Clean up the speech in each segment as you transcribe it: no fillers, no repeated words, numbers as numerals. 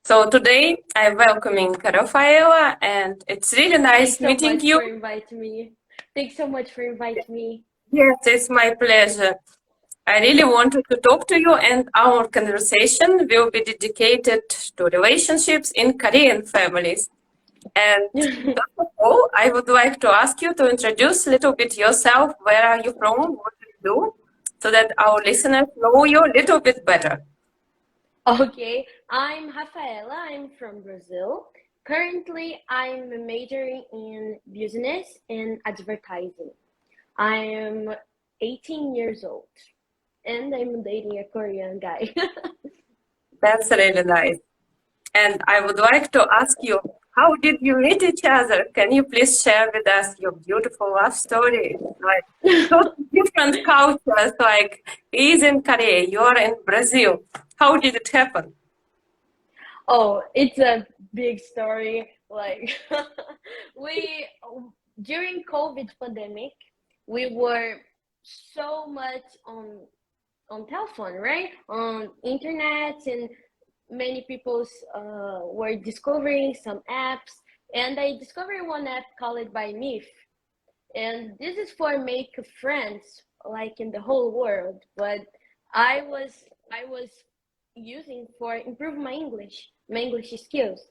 So today I'm welcoming Rafaela, and it's really Thanks nice so meeting much you. for inviting me. Thanks so much for inviting me. Yes, it's my pleasure. I really wanted to talk to you, and our conversation will be dedicated to relationships in Korean families. And first of all, I would like to ask you to introduce a little bit yourself. Where are you from? What do you do? So that our listeners know you a little bit better. Okay, I'm Rafaela. I'm from Brazil. Currently, I'm majoring in business and advertising. I am 18 years old and I'm dating a Korean guy. That's really nice. And I would like to ask you, how did you meet each other? Can you please share with us your beautiful love story? Like totally different cultures, like he's in Korea, you're in Brazil. How did it happen? Oh, it's a big story. Like we during COVID pandemic, we were so much on telephone, right? On internet, and many people were discovering some apps. And I discovered one app called by Mif, and this is for make friends like in the whole world. But I was using for improve my English skills,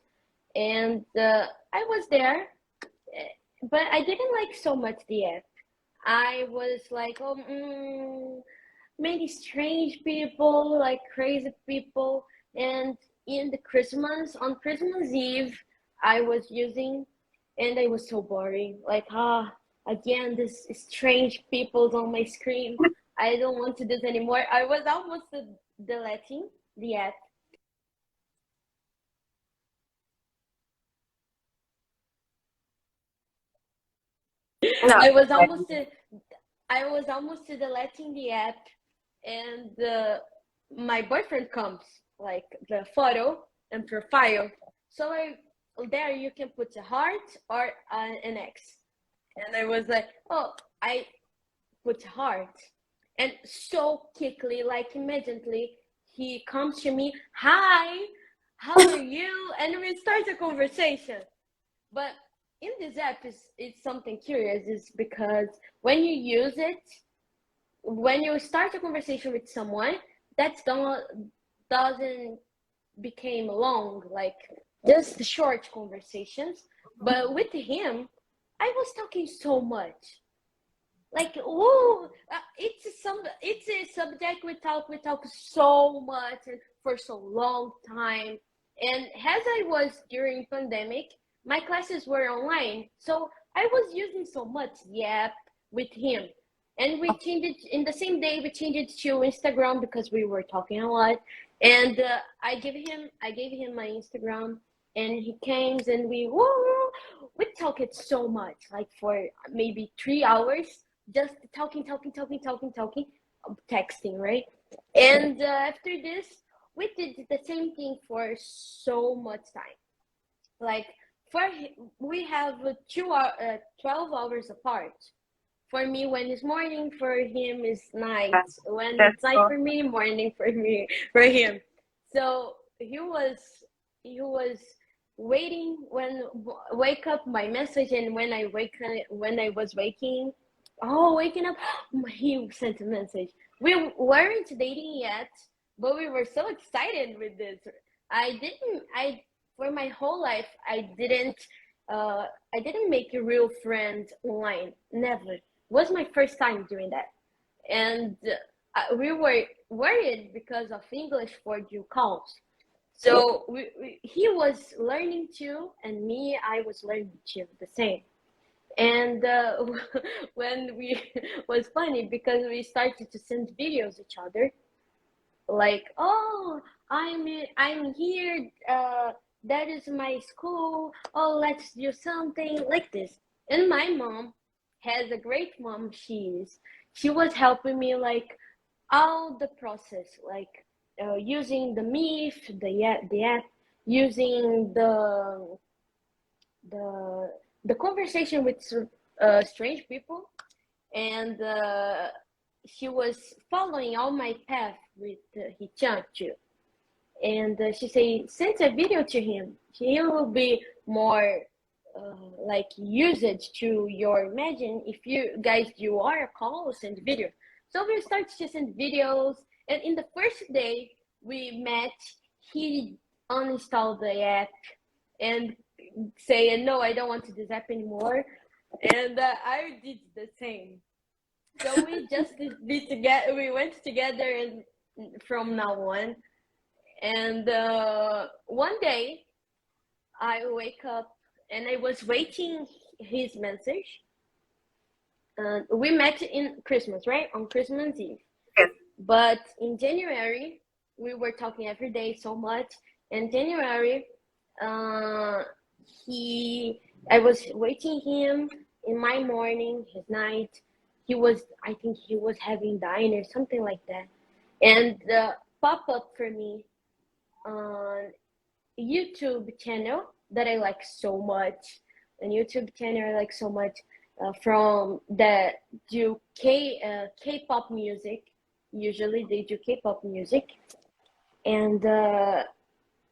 and I was there, but I didn't like so much the app. I was like, oh, many strange people, like crazy people. And in the Christmas, on Christmas Eve, I was using, and I was so boring. Like, again, this strange people on my screen. I don't want to do this anymore. I was almost deleting the app. No. I was almost I was almost deleting the app, and my boyfriend comes, like the photo and profile. So there you can put a heart or an X, and I was like, oh, I put heart, and so quickly, like immediately, he comes to me, hi, how are you? And we start a conversation. But in this app is it's something curious is because when you use it, when you start a conversation with someone, that's don't doesn't became long, like just short conversations. But with him, I was talking so much. Like, oh, it's a subject we talk so much and for so long time. And as I was during pandemic, my classes were online, so I was using so much the app with him. And we changed it in the same day. We changed it to Instagram because we were talking a lot. And I gave him my Instagram, and he came, and we talked so much, like for maybe 3 hours, just talking, texting, right? And after this, we did the same thing for so much time. Like we have 12 hours apart. For me, when it's morning, for him is night. That's, When that's it's night so for me, morning for me, for him. So he was waiting when wake up my message, and when I was waking up, he sent a message. We weren't dating yet, but we were so excited with this. I for my whole life I didn't make a real friend online. Never. Was my first time doing that. And we were worried because of English for due calls. So he was learning too, and me, I was learning too, the same. And when we was funny because we started to send videos each other, like, oh, I'm here, that is my school, oh, let's do something like this. And my mom has a great mom. She was helping me like all the process, like using the Meet, the app, using the the conversation with strange people. And she was following all my path with Hichan too. and she said send a video to him. He will be more like usage to your imagine if you guys you are a call send video. So we start to send videos, and in the first day we met, he uninstalled the app and saying no, I don't want to do this app anymore, and I did the same. So we just did together. We went together, and from now on. And one day I wake up and I was waiting his message. We met in Christmas, right? On Christmas Eve. Yes. But in January, we were talking every day so much. In January, uh, I was waiting him in my morning, his night. I think he was having dinner, something like that. And pop up for me on YouTube channel that I like so much. And YouTube channel I like so much from that do K-pop music. Usually they do K-pop music, and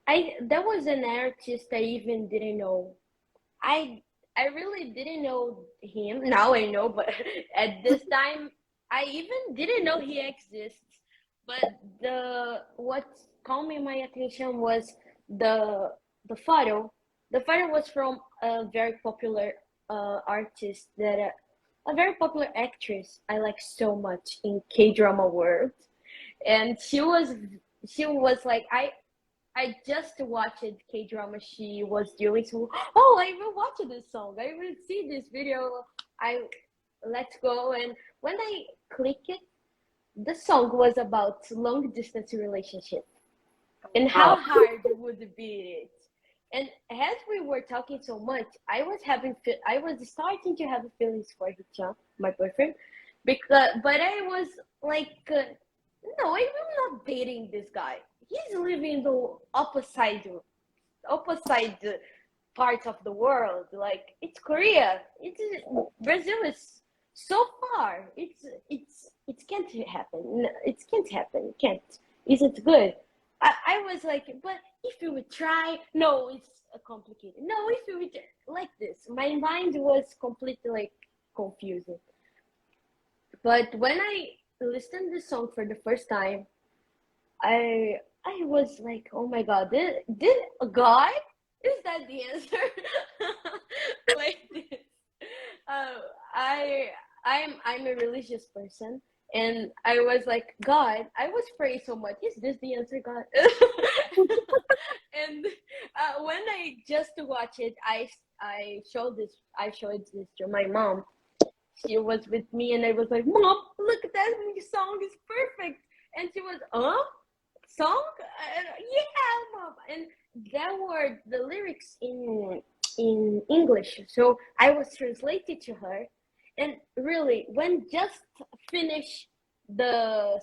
I that was an artist I even didn't know. I I really didn't know him. Now I know, but at this time I even didn't know he exists. But the what caught me my attention was the the photo. The photo was from a very popular artist that a very popular actress I like so much in K drama world, and she was like I just watched K drama she was doing, so oh I will watch this song, I will see this video, I let's go. And when I click it, the song was about long distance relationship and how Wow. hard would it be it. And as we were talking so much, I was starting to have feelings for Hichan, my boyfriend, because but I was like, no, I'm not dating this guy. He's living the opposite part of the world. Like it's Korea. It's Brazil is so far. It can't happen. It can't happen. It can't. Is it good? I was like, but if you would try, no, it's complicated. No, if you would like this, my mind was completely like confusing. But when I listened to the song for the first time, I was like, oh my god, did a guy? Is that the answer? Like this. Uh, I I'm a religious person, and I was like, God, I was praying so much. Is this the answer, God? And when I just watched it, I showed this to my mom. She was with me, and I was like, Mom, look at that song is perfect. And she was, song? Yeah, Mom. And there were the lyrics in English, so I was translated to her. And really, when just finish the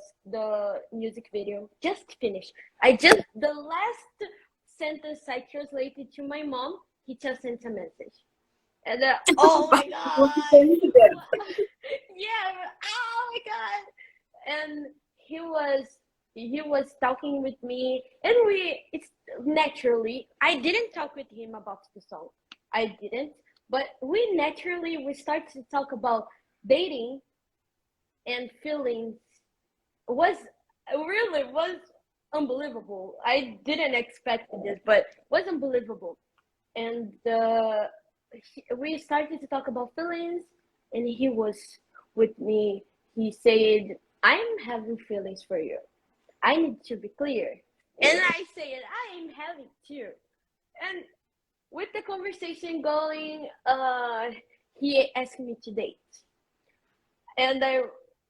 music video, just finish. I just the last sentence I translated to my mom. He just sent a message, and oh my god, yeah, oh my god, and he was talking with me, and it's naturally I didn't talk with him about the song. I didn't, but we started to talk about dating and feelings. Was really was unbelievable. I didn't expect this, but was unbelievable. And we started to talk about feelings, and he was with me. He said, I'm having feelings for you, I need to be clear. And I said, I am having too. And with the conversation going, he asked me to date. And I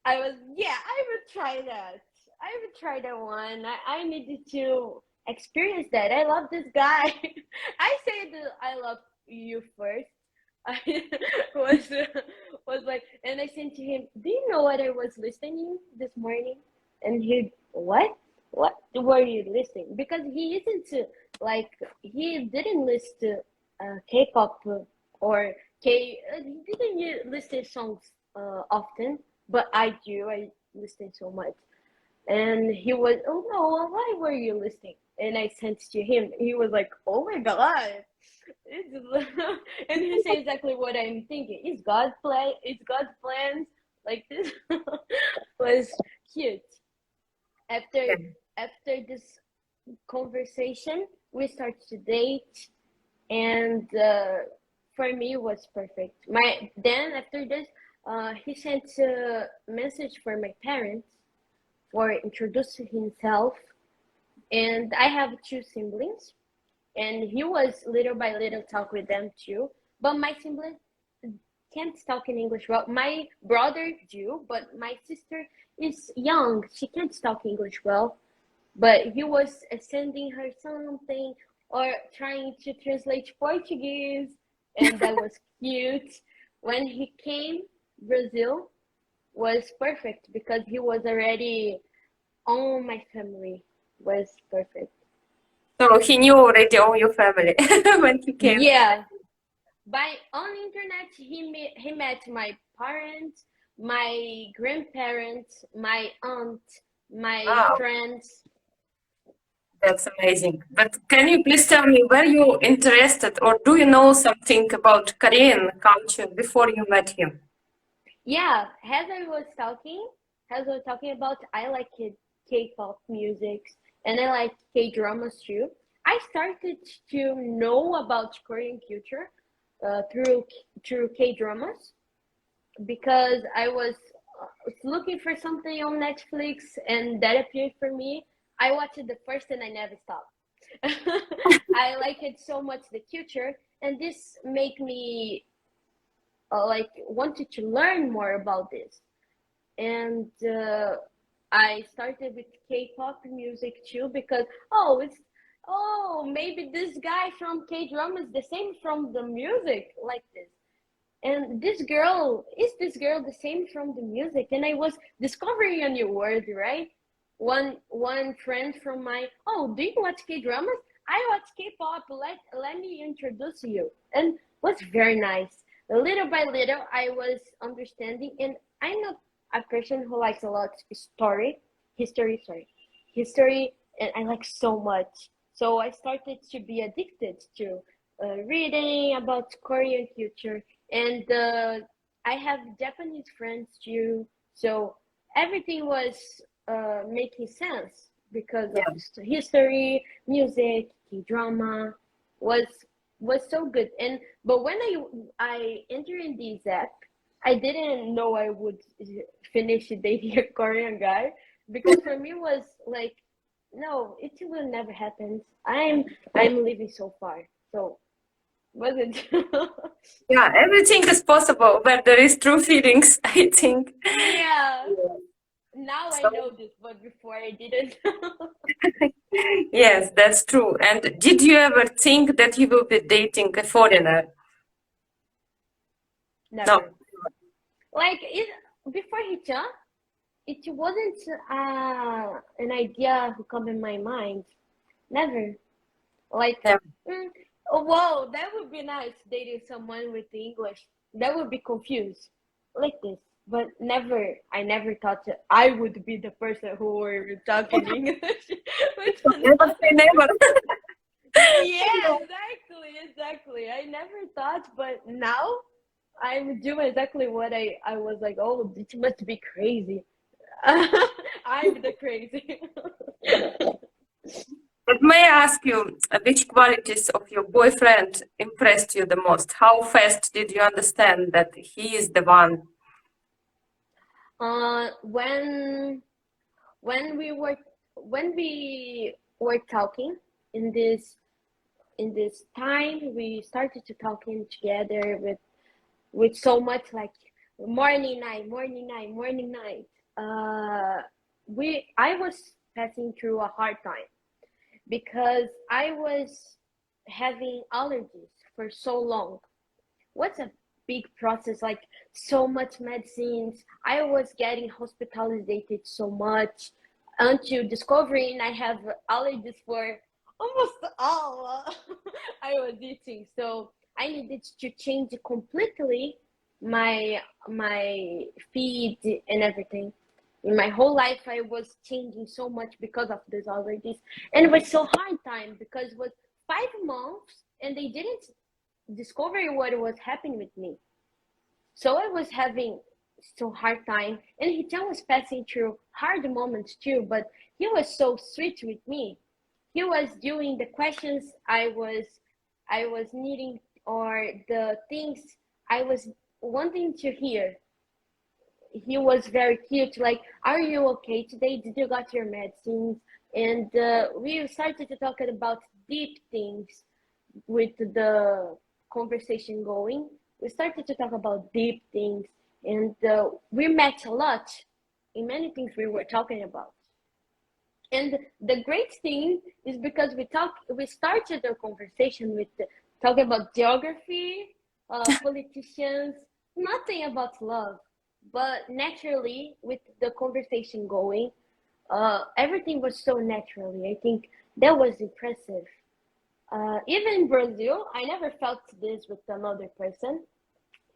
was, yeah, I would try that. I would try that one. I needed to experience that. I love this guy. I said I love you first. I was was like, and I said to him, "Do you know what I was listening this morning?" And he, what? What were you listening? Because he isn't like he didn't listen to K-pop or He didn't listen songs often, but I do. I listen so much. And he was, oh no, why were you listening? And I sent to him. He was like, oh my God. It's, and he said exactly what I'm thinking. Is God play? Is God plans like this? Was cute. After Yeah. after this conversation, we started to date, and for me it was perfect. My then after this, he sent a message for my parents for introducing himself, and I have two siblings, and he was little by little talk with them too. But my sibling can't talk in English well. My brother do, but my sister is young. She can't talk English well. But he was sending her something or trying to translate Portuguese, and that was cute. When he came, Brazil was perfect because he was already on my family. Was perfect. So he knew already all your family when he came. Yeah, by on internet he met my parents, my grandparents, my aunt, my Wow, friends. that's amazing. But can you please tell me, were you interested or do you know something about Korean culture before you met him? Yeah, as I was talking about, I like K-pop music and I like K-dramas too. I started to know about Korean culture through K-dramas because I was looking for something on Netflix and that appeared for me. I watched it the first and I never stopped. I like it so much the culture, and this make me like wanted to learn more about this. And I started with K-pop music too because maybe this guy from K-drama is the same from the music like this, and this girl the same from the music, and I was discovering a new word, right? One friend from my, oh, do you watch K-dramas? I watch K-pop. Let me introduce you, and was very nice. Little by little I was understanding, and I'm not a person who likes a lot history, and I like so much, so I started to be addicted to reading about Korean culture, and I have Japanese friends too, so everything was making sense because of Yeah. history, music, drama was was so good. And but when I entered in this app, I didn't know I would finish dating a Korean guy because for me it was like, no, it will never happen. I'm living so far, so was it? Yeah, everything is possible where there is true feelings, I think. Yeah. Yeah. Now I So, know this, but before I didn't. yes, that's true. And did you ever think that you will be dating a foreigner? No. Never. Like it before Hijab, it wasn't an idea who come in my mind. Never. Like, Yeah. oh, whoa, that would be nice dating someone with the English. That would be confused like this. But never, I never thought that I would be the person who were talking English with Never another. say never. Yeah, exactly. I never thought, but now I'm doing exactly what I was like, oh, it must be crazy. I'm the crazy. But may I ask you, which qualities of your boyfriend impressed you the most? How fast did you understand that he is the one? uh, when when we were when we were talking in this time, we started to talking together with so much like morning night. I was passing through a hard time because I was having allergies for so long. What's a big process, like so much medicines. I was getting hospitalized so much until discovering I have allergies for almost all I was eating. So I needed to change completely my feed and everything. In my whole life, I was changing so much because of this allergies, and it was so hard time because it was 5 months and they didn't discover what was happening with me. So I was having so hard time, and he was passing through hard moments too. But he was so sweet with me. He was doing the questions I was needing, or the things I was wanting to hear. He was very cute. Like, are you okay today? Did you got your medicines? And we started to talk about deep things with the conversation going. We started to talk about deep things, and we met a lot in many things we were talking about. And the great thing is because we started our conversation with talking about geography, politicians, nothing about love, but naturally with the conversation going, everything was so naturally. I think that was impressive. Even in Brazil, I never felt this with another person,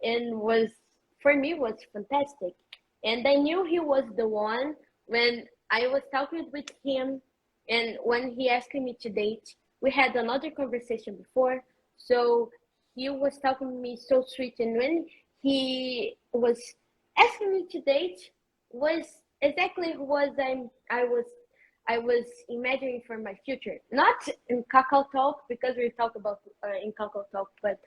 and was for me was fantastic. And I knew he was the one when I was talking with him, and when he asked me to date. We had another conversation before, so he was talking to me so sweet. And when he was asking me to date, was exactly what I was imagining for my future. Not in Kakao Talk, because we talk about in Kakao Talk, but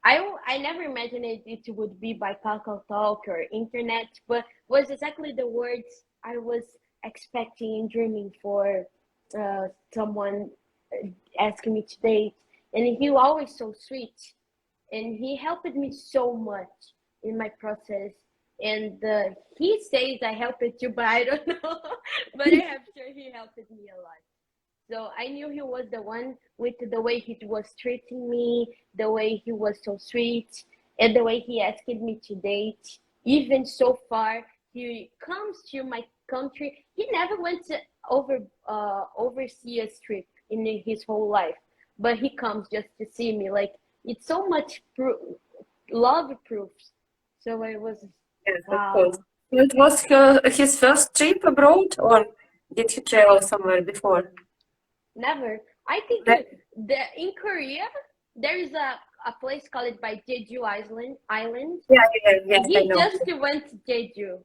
I never imagined it would be by Kakao Talk or internet, but was exactly the words I was expecting and dreaming for someone asking me to date. And he always so sweet, and he helped me so much in my process. And he says I helped you, but I don't know. But I am sure he helped me a lot. So I knew he was the one with the way he was treating me, the way he was so sweet, and the way he asked me to date. Even so far, he comes to my country. He never went to overseas trip in his whole life, but he comes just to see me. Like, it's so much love proofs. So I was, Yes, of course. wow. It was his first trip abroad, or did he travel somewhere before? Never. I think That, in Korea there is a place called by Jeju Island. yeah, yeah, yes, I He know. just went to Jeju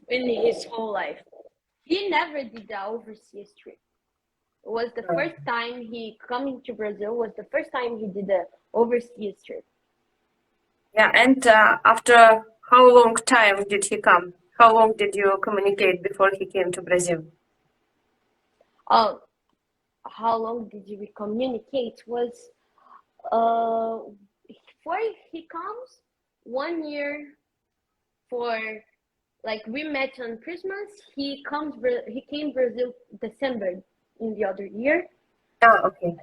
in his whole life. He never did the overseas trip. It was the first time he coming to Brazil. Was the first time he did the overseas trip. Yeah, and after how long time did he come? How long did you communicate before he came to Brazil? Oh, how long did we communicate? Was uh, before he comes 1 year for, like, we met on Christmas. He came Brazil December in the other year, Ah, okay.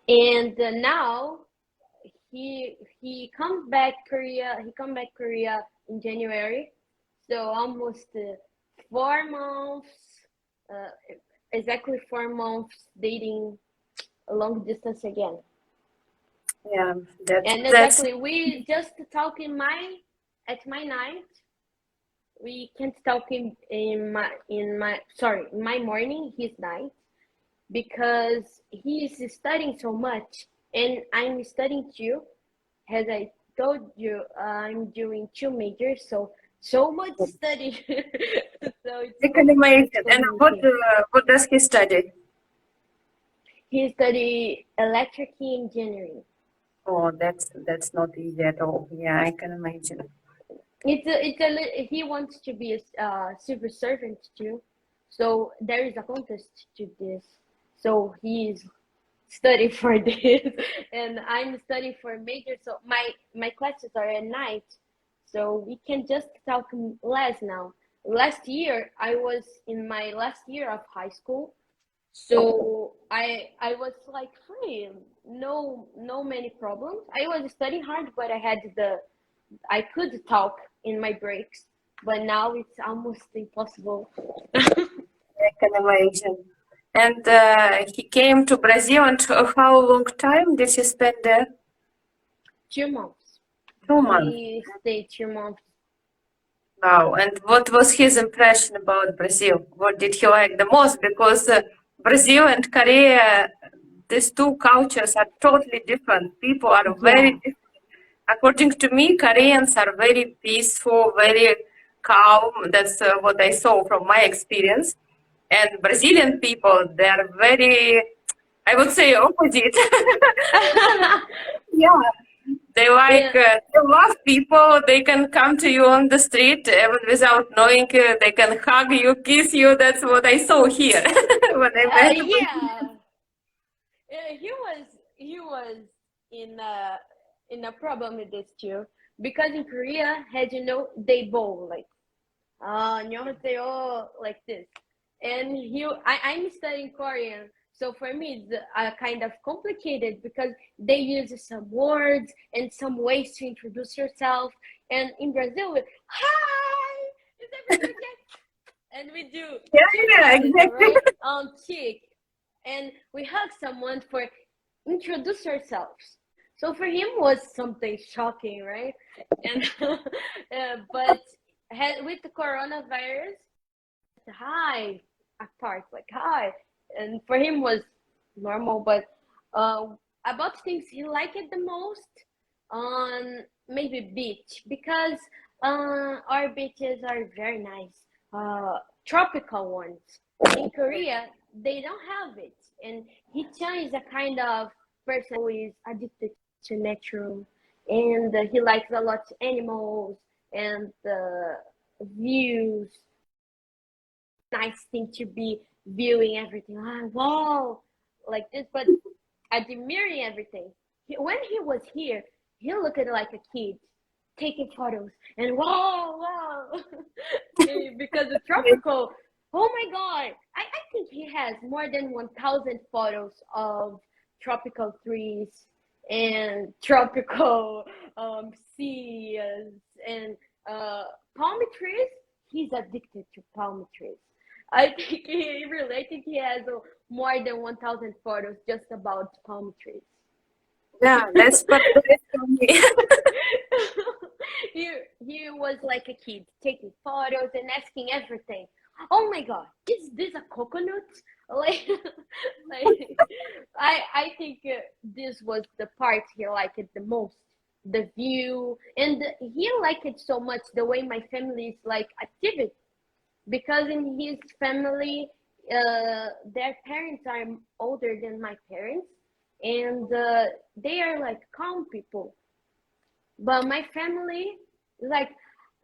and now he comes back Korea. He come back Korea in January, so almost 4 months, uh, exactly 4 months dating a long distance again. Yeah, And that's exactly, we just talk at my night. We can't talk in my morning, his night, because he's studying so much, and I'm studying too. As I told you, I'm doing 2 majors, so much study. So it's I can complicated to imagine. And communicate. what does he study? He study electric engineering. Oh, that's not easy at all. Yeah, I can imagine. He wants to be a civil servant too, so there is a contest to this. So he's studying for this, and I'm studying for a major. So my classes are at night, so we can just talk less now. Last year I was in my last year of high school, so I was like free, no many problems. I was studying hard, but I could talk in my breaks, but now it's almost impossible. I can imagine. And he came to Brazil, and how long time did he spend there? 2 months. 2 months. He stayed 2 months. Wow. And what was his impression about Brazil? What did he like the most? Because Brazil and Korea, these two cultures are totally different. People are very Yeah, different. According to me, Koreans are very peaceful, very calm. That's what I saw from my experience. And Brazilian people, they are very, I would say, opposite. Yeah, they yeah, they love people. They can come to you on the street even without knowing you. They can hug you, kiss you. That's what I saw here when I met. yeah. He was in a problem with this too because in Korea, as you know, they bow like 안녕하세요 like this, and I'm studying Korean, so for me it's kind of complicated because they use some words and some ways to introduce yourself, and in Brazil, hi, is everything okay? And we do Yeah, yeah, kisses, exactly. right, on cheek, and we hug someone for introduce ourselves. So for him was something shocking, right? And but with the coronavirus, hi apart like hi, and for him was normal. But uh, about things he liked it the most on maybe beach because our beaches are very nice, tropical ones. In Korea, they don't have it, and Hee-chan is a kind of person who is addicted to nature, and he likes a lot animals and views. Nice thing to be viewing everything. Ah, wow, like this, but admiring everything. When he was here, he looked like a kid, taking photos and wow, wow, because the tropical. Oh my God! I think he has more than 1,000 photos of tropical trees and tropical seas and palm trees. He's addicted to palm trees. I think he related. He has more than 1,000 photos just about palm trees. Yeah, that's but that's for me. he he was like a kid taking photos and asking everything. Oh my God, is this a coconut? Like, like I think this was the part he liked it the most, the view, and he liked it so much the way my family is like activity, because in his family, their parents are older than my parents, and they are like calm people. But my family is like,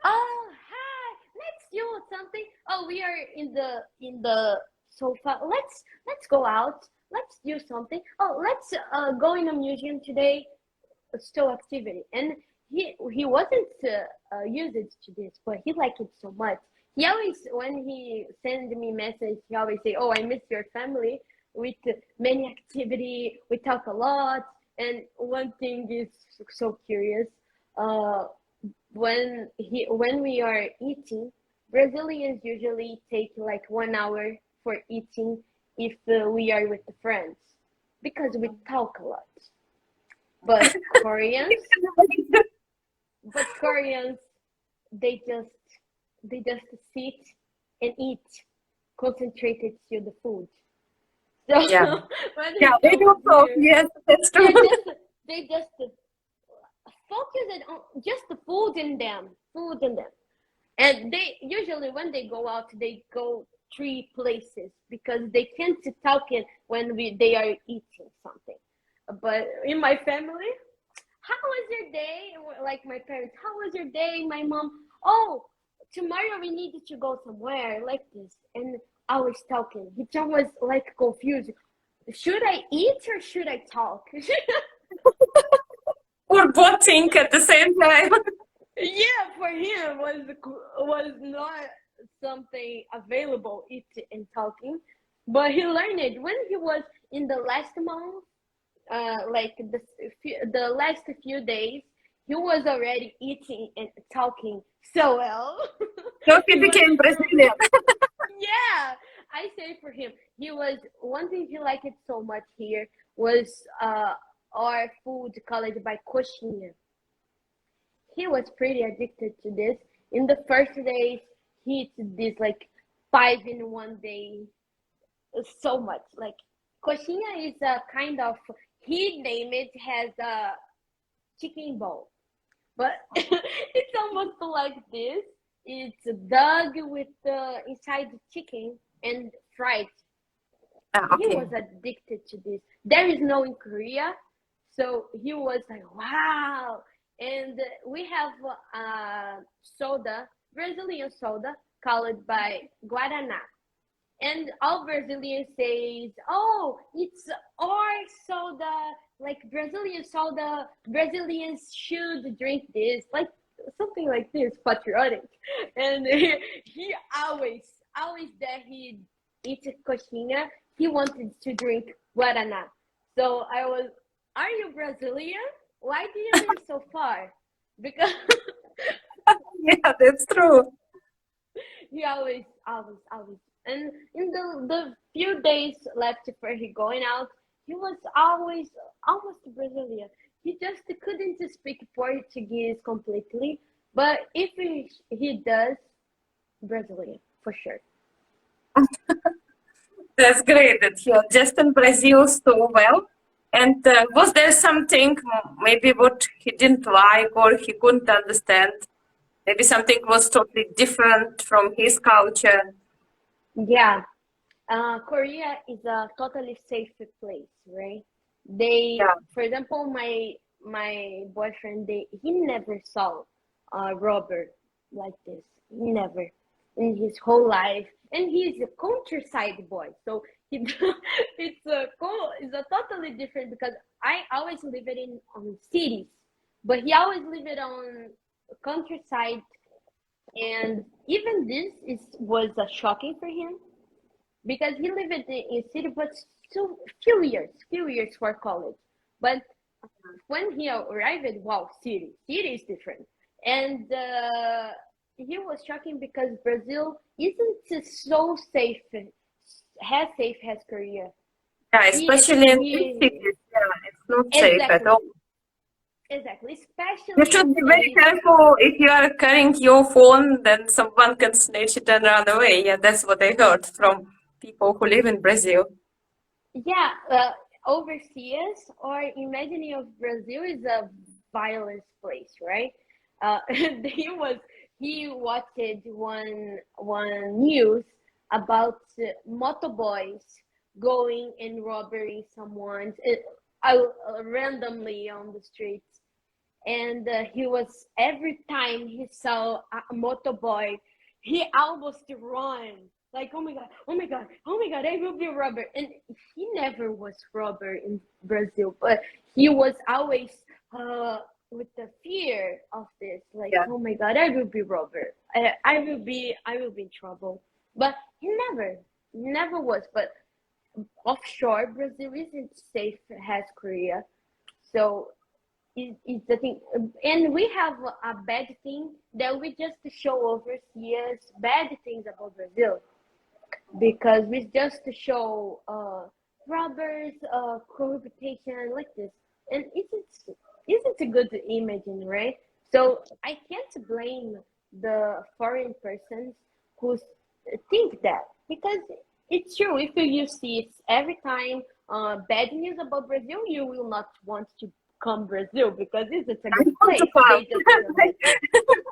oh hi, let's do something. Oh, we are in the sofa. Let's go out. Let's do something. Oh, let's go in a museum today. Still activity, and he wasn't used to this, but he liked it so much. He always, when he send me message, he always say, oh, I miss your family with many activity, we talk a lot. And one thing is so curious, uh when we are eating, Brazilians usually take like 1 hour for eating if we are with the friends, because we talk a lot. But Koreans, but Koreans, they just they just sit and eat, concentrated to the food. So Yeah, when yeah, they they come do talk. here, Yes, that's true. they just focus on just the food in them. And they usually, when they go out, they go three places because they can't talk in when they are eating something. But in my family, how was your day? Like my parents, how was your day? My mom, oh, tomorrow we needed to go somewhere like this. And I was talking. He was like confused. Should I eat or should I talk? Or both think at the same time. Yeah, for him was not something available, eat and talking, but he learned it when he was in the last month, like the last few days. He was already eating and talking so well. So he He was became Brazilian. yeah. I say for him, he was one thing he liked it so much here was our food called by coxinha. He was pretty addicted to this, In the first days, he eats this like 5 in 1 day, so much. Like coxinha is a kind of, he named it has a chicken ball, but it's almost like this. It's dug with the inside the chicken and fried. Ah, He okay. was addicted to this. There is no in Korea, so he was like, wow. And we have soda, Brazilian soda, called by Guaraná. And all Brazilians says, "Oh, it's our soda, like Brazilian soda. Brazilians should drink this, like something like this, patriotic." And he always that he eats coxinha, he wanted to drink guaraná. So I was, "Are you Brazilian? Why do you live so far?" Because Yeah, that's true. he always. And in the few days left for he going out, he was always almost Brazilian. He just couldn't speak Portuguese completely, but if he does, Brazilian for sure. That's great that you just in Brazil so well. And was there something maybe what he didn't like or he couldn't understand? Maybe something was totally different from his culture. Yeah, Korea is a totally safe place, right? They, Yeah, for example, my boyfriend, he never saw a robber like this. Never in his whole life, and he's a countryside boy, so he, it's a totally different because I always live it in on cities, but he always live it on countryside, and even this is was shocking for him because he lived in city, but so few years for college. But when he arrived, wow, city is different, and he was shocking because Brazil isn't so safe, as safe as Korea. yeah, especially in big He cities. Yeah, it's not safe at all. exactly, exactly, You especially should in be very cities. careful if you are carrying your phone, then someone can snatch it and run away. Yeah, that's what I heard from people who live in Brazil. Yeah, overseas or imagining of Brazil is a violence place, right? And he watched one news about motoboys going and robbing someone randomly on the streets, and he was every time he saw a motoboy, he almost run like, oh my god, oh my god, oh my god, I will be a robber. And he never was robber in Brazil, but he was always uh with the fear of this, like, Yeah. oh my god, I will be robber, I will be in trouble. But he never was. But offshore Brazil isn't safe as Korea, so is the thing. And we have a bad thing that we just show overseas bad things about Brazil, because we just show robbers, corruption like this, and isn't a good image, right? So I can't blame the foreign persons who think that, because it's true. If you see it every time bad news about Brazil, you will not want to come Brazil because it's a I good want to place. come. They just like,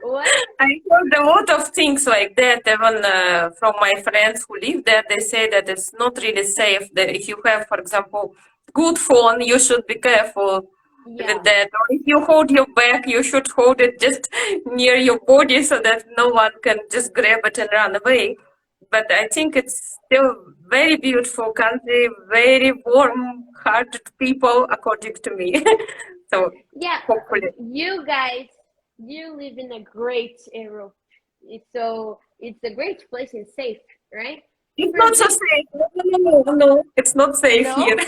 what? I heard a lot of things like that, even from my friends who live there. They say that it's not really safe. That if you have, for example, good phone, you should be careful with Yeah. that. Or if you hold your bag, you should hold it just near your body so that no one can just grab it and run away. But I think it's still very beautiful country, very warm-hearted people, according to me. So Yeah, hopefully. you guys, you live in a great Europe. It's a great place and safe, right? In It's not so Brazil, safe. No, it's not safe here. no.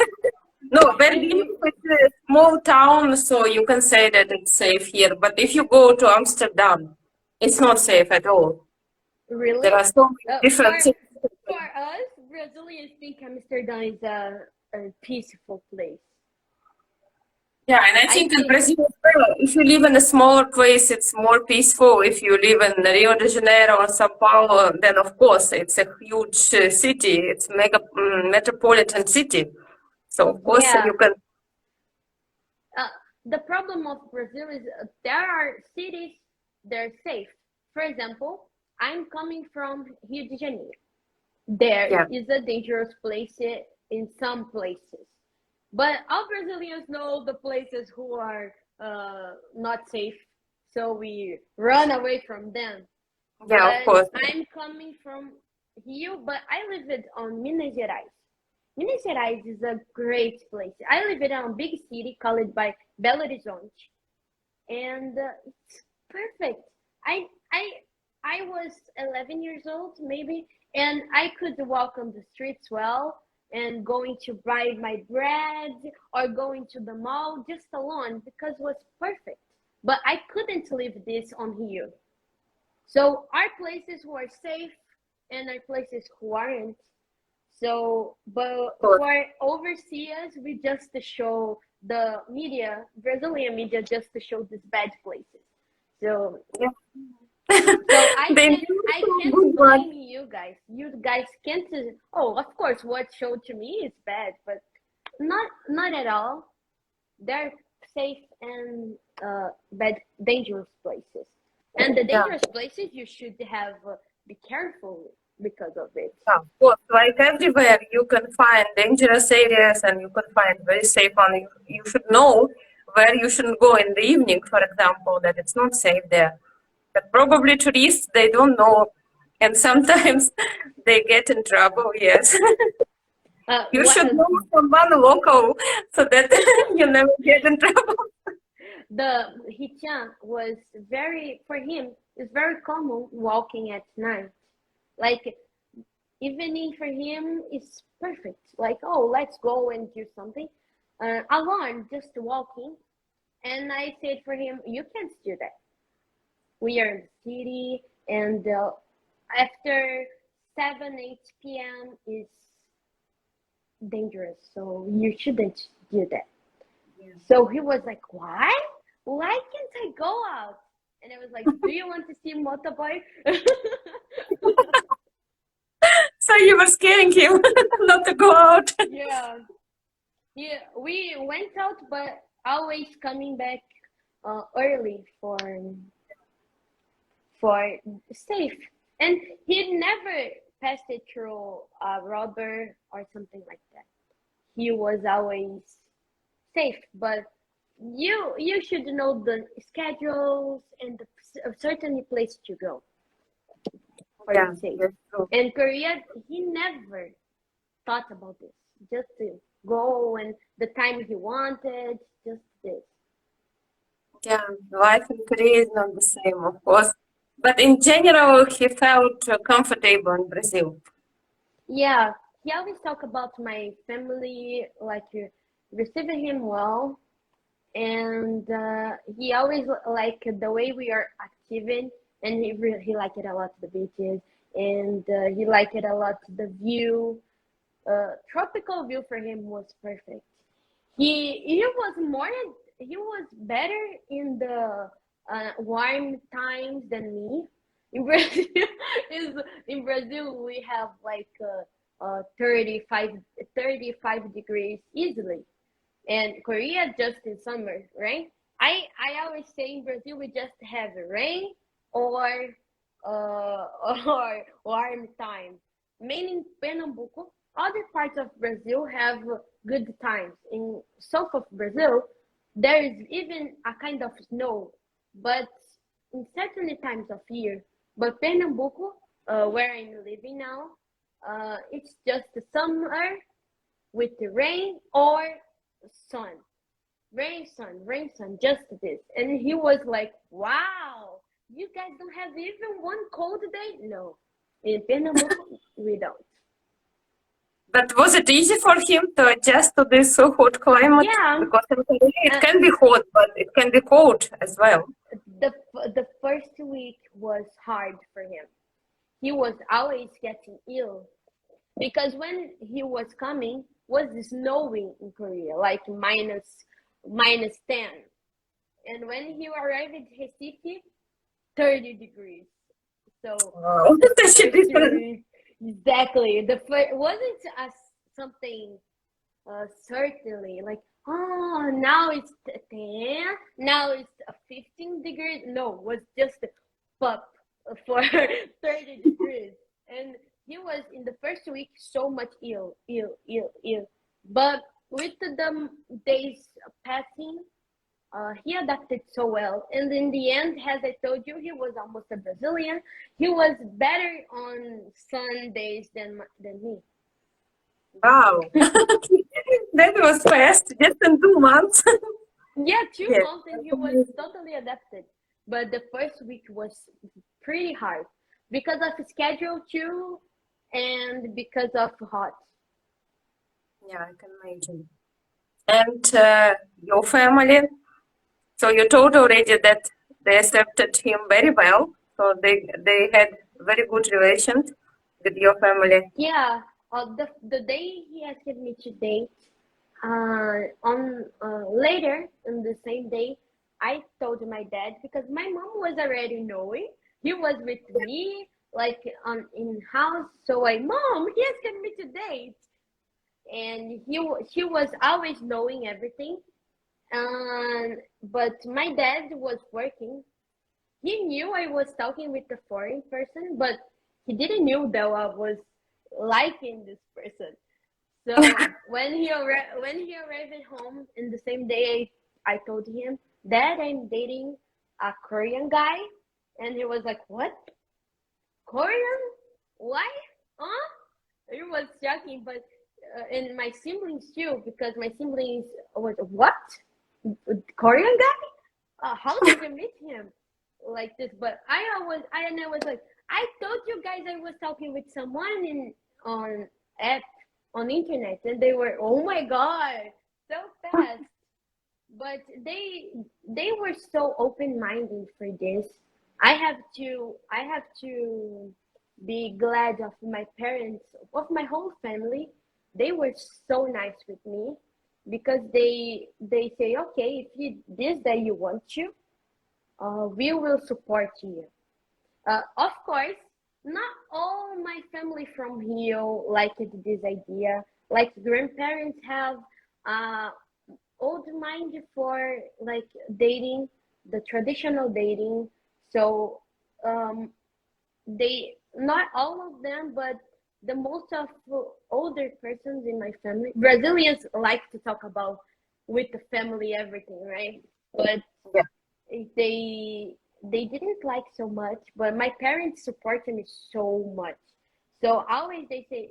No, And Berlin you is a small town, so you can say that it's safe here. But if you go to Amsterdam, it's not safe at all. There really, are so many for different things. us Brazilians think Amsterdam is a peaceful place. Yeah, and I I think in think, Brazil as well, if you live in a smaller place, it's more peaceful. If you live in Rio de Janeiro or Sao Paulo, then of course it's a huge city. It's metropolitan city. So of course yeah, you can. uh, the problem of Brazil is there are cities they're safe. For example, I'm coming from Rio de Janeiro. There Yeah, is a dangerous place in some places, but all Brazilians know the places who are not safe, so we run away from them. yeah, of But course. I'm coming from Rio, but I live it on Minas Gerais. Minas Gerais is a great place. I live in a big city called by Belo Horizonte, and it's perfect. I I I was 11 years old maybe, and I could walk on the streets well and going to buy my bread or going to the mall just alone because it was perfect. But I couldn't live this on here. So our places who are safe and our places who aren't. So, but Of course. for overseas, we just show the media, Brazilian media, just to show these bad places. So, Yeah. so They I know can't good one. blame you guys. You guys can't. Oh, of course, what showed to me is bad, but not at all. They're safe and bad, dangerous places. And the Yeah. dangerous places, you should have be careful because of it. Yeah, of course, like everywhere, you can find dangerous areas and you can find very safe one. You should know where you shouldn't go in the evening, for example, that it's not safe there. But probably tourists, they don't know. And sometimes they get in trouble, yes. You What should know someone local so that you never get in trouble. the Hichan was very for him. It's very common walking at night. Like evening for him is perfect. Like, oh, let's go and do something. Alone, just walking. And I said for him, you can't do that. We are in the city, and after 7, 8 p.m. is dangerous. So you shouldn't do that. So he was like, why? Why can't I go out? And I was like, do you want to see motorbike? So you were scaring him not to go out. Yeah. Yeah, we went out, but always coming back early for safe. And he never passed it through a robber or something like that. He was always safe, but you should know the schedules and a certain place to go for Yeah, the safe. that's true. And Korea, he never thought about this. Just to go and the time he wanted, just this. Yeah, life in Korea is not the same, of course. But in general, he felt comfortable in Brazil. Yeah, he always talk about my family, like receiving him well, and he always like the way we are active, and he liked it a lot the beaches, and he liked it a lot the view. Tropical view for him was perfect. He was better in the warm times than me. In Brazil, is in Brazil we have like 35 35 degrees easily, and Korea just in summer, right? I always say in Brazil we just have rain or or warm time. Mainly in Pernambuco, other parts of Brazil have good times. In south of Brazil, there is even a kind of snow, but in certain times of year. But Pernambuco, where I'm living now, it's just the summer with the rain or sun. Rain, sun, just this. And he was like, wow, you guys don't have even one cold day? No. In Pernambuco, we don't. But was it easy for him to adjust to this so hot climate? Yeah, Because in Korea it uh, can be hot, but it can be cold as well. the first week was hard for him. He was always getting ill because when he was coming, was snowing in Korea, like minus -10. And when he arrived in Recife, 30 degrees. So Wow, the that's a first different. week, exactly. The first wasn't as something certainly like, oh, now it's 10, now it's 15 degrees. No, it was just a pop for 30 degrees. And he was in the first week so much ill. But with the days passing, he adapted so well. And in the end, as I told you, he was almost a Brazilian. He was better on Sundays than me. Wow. That was fast, just in 2 months. Yeah, two Yes, months and that's he was amazing. totally adapted. But the first week was pretty hard because of schedule too and because of hot. Yeah, I can imagine. And your family, so you told already that they accepted him very well. So they had very good relations with your family. Yeah, the day he asked me to date, on later in the same day, I told my dad because my mom was already knowing. He was with me, like on in house. So I, mom, he asked me to date, and he was always knowing everything. But my dad was working. He knew I was talking with a foreign person, but he didn't know that I was liking this person. So when he arrived at home in the same day, I told him, Dad, I'm dating a Korean guy, and he was like, What? Korean? Why? Huh? It was shocking, but and my siblings too, because my siblings was what? Korean guy? How did you meet him like this? But I was like, I told you guys I was talking with someone in on app on internet, and they were, oh my god, so fast. But they were so open minded for this. I have to be glad of my parents, of my whole family. They were so nice with me because they say, okay, if you this that you want to, we will support you. Of course, not all my family from here liked this idea. Like grandparents have uh, old mind for like dating, the traditional dating. So um, they, not all of them, but the most of older persons in my family, Brazilians like to talk about with the family everything, right? But Yeah. they didn't like so much, but my parents supported me so much. So always they say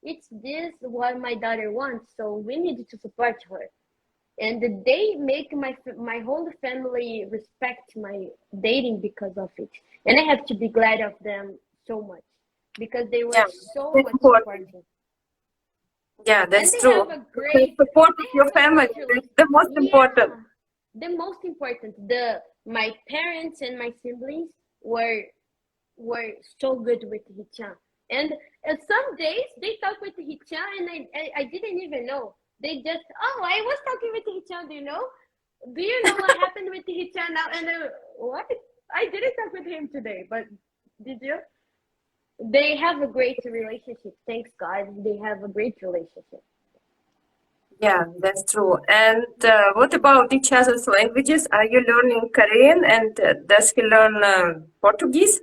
it's this what my daughter wants, so we need to support her. And they make my whole family respect my dating because of it, and I have to be glad of them so much because they were Yeah, so very much important. supportive. Yeah, And that's true. The support of they your have a family, great that's relation. the most important. Yeah, the most important, the my parents and my siblings were were so good with Hichan. And some days they talk with Hichan, and I didn't even know. They just, oh, I was talking with Hichan, do you know? Do you know what happened with Hichan now? And what? I didn't talk with him today, but did you? They have a great relationship. Thanks God, they have a great relationship. Yeah, that's true. And what about each other's languages? Are you learning Korean and does he learn Portuguese?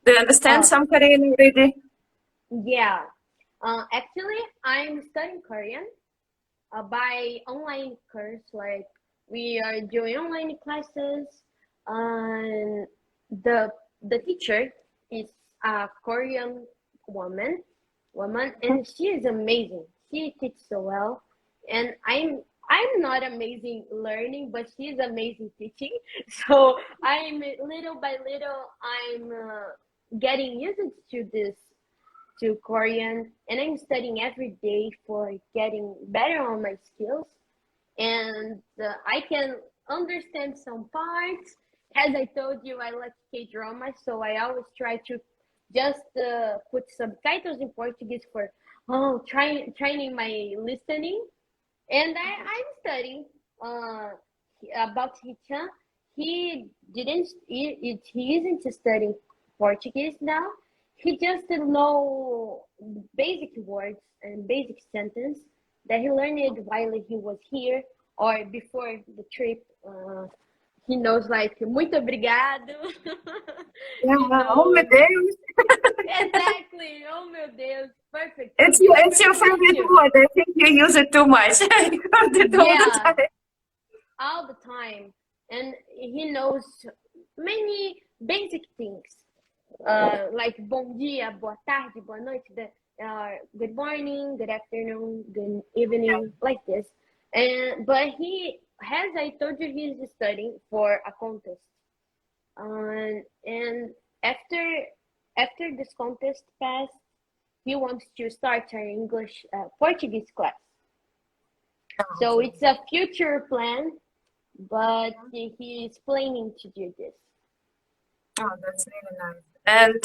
Do you understand Uh, some Korean already? yeah. Actually, I'm studying Korean by online course. Like we are doing online classes, and the the teacher is a Korean woman, and she is amazing. She teaches so well, and I'm not amazing learning, but she's amazing teaching. So I'm little by little I'm getting used to this to Korean, and I'm studying every day for getting better on my skills. And I can understand some parts. As I told you, I like K drama, so I always try to just put subtitles in Portuguese for training my listening. And I'm studying. uh, about Hichan. He didn't. He isn't studying Portuguese now. He just know basic words and basic sentence that he learned while he was here or before the trip. He knows like muito obrigado. Yeah. He Oh my knows Deus. exactly. Oh my Deus, perfect. It's your Thank favorite you. word. I think you use it too much. I heard it all the Yeah, time. all the time, and he knows many basic things like bom dia, boa tarde, boa noite, good morning, good afternoon, good evening, like this. And but he, as I told you, he's studying for a contest. And after this contest passed, he wants to start an English Portuguese class. So it's a future plan, but he is planning to do this. Oh, that's really nice. And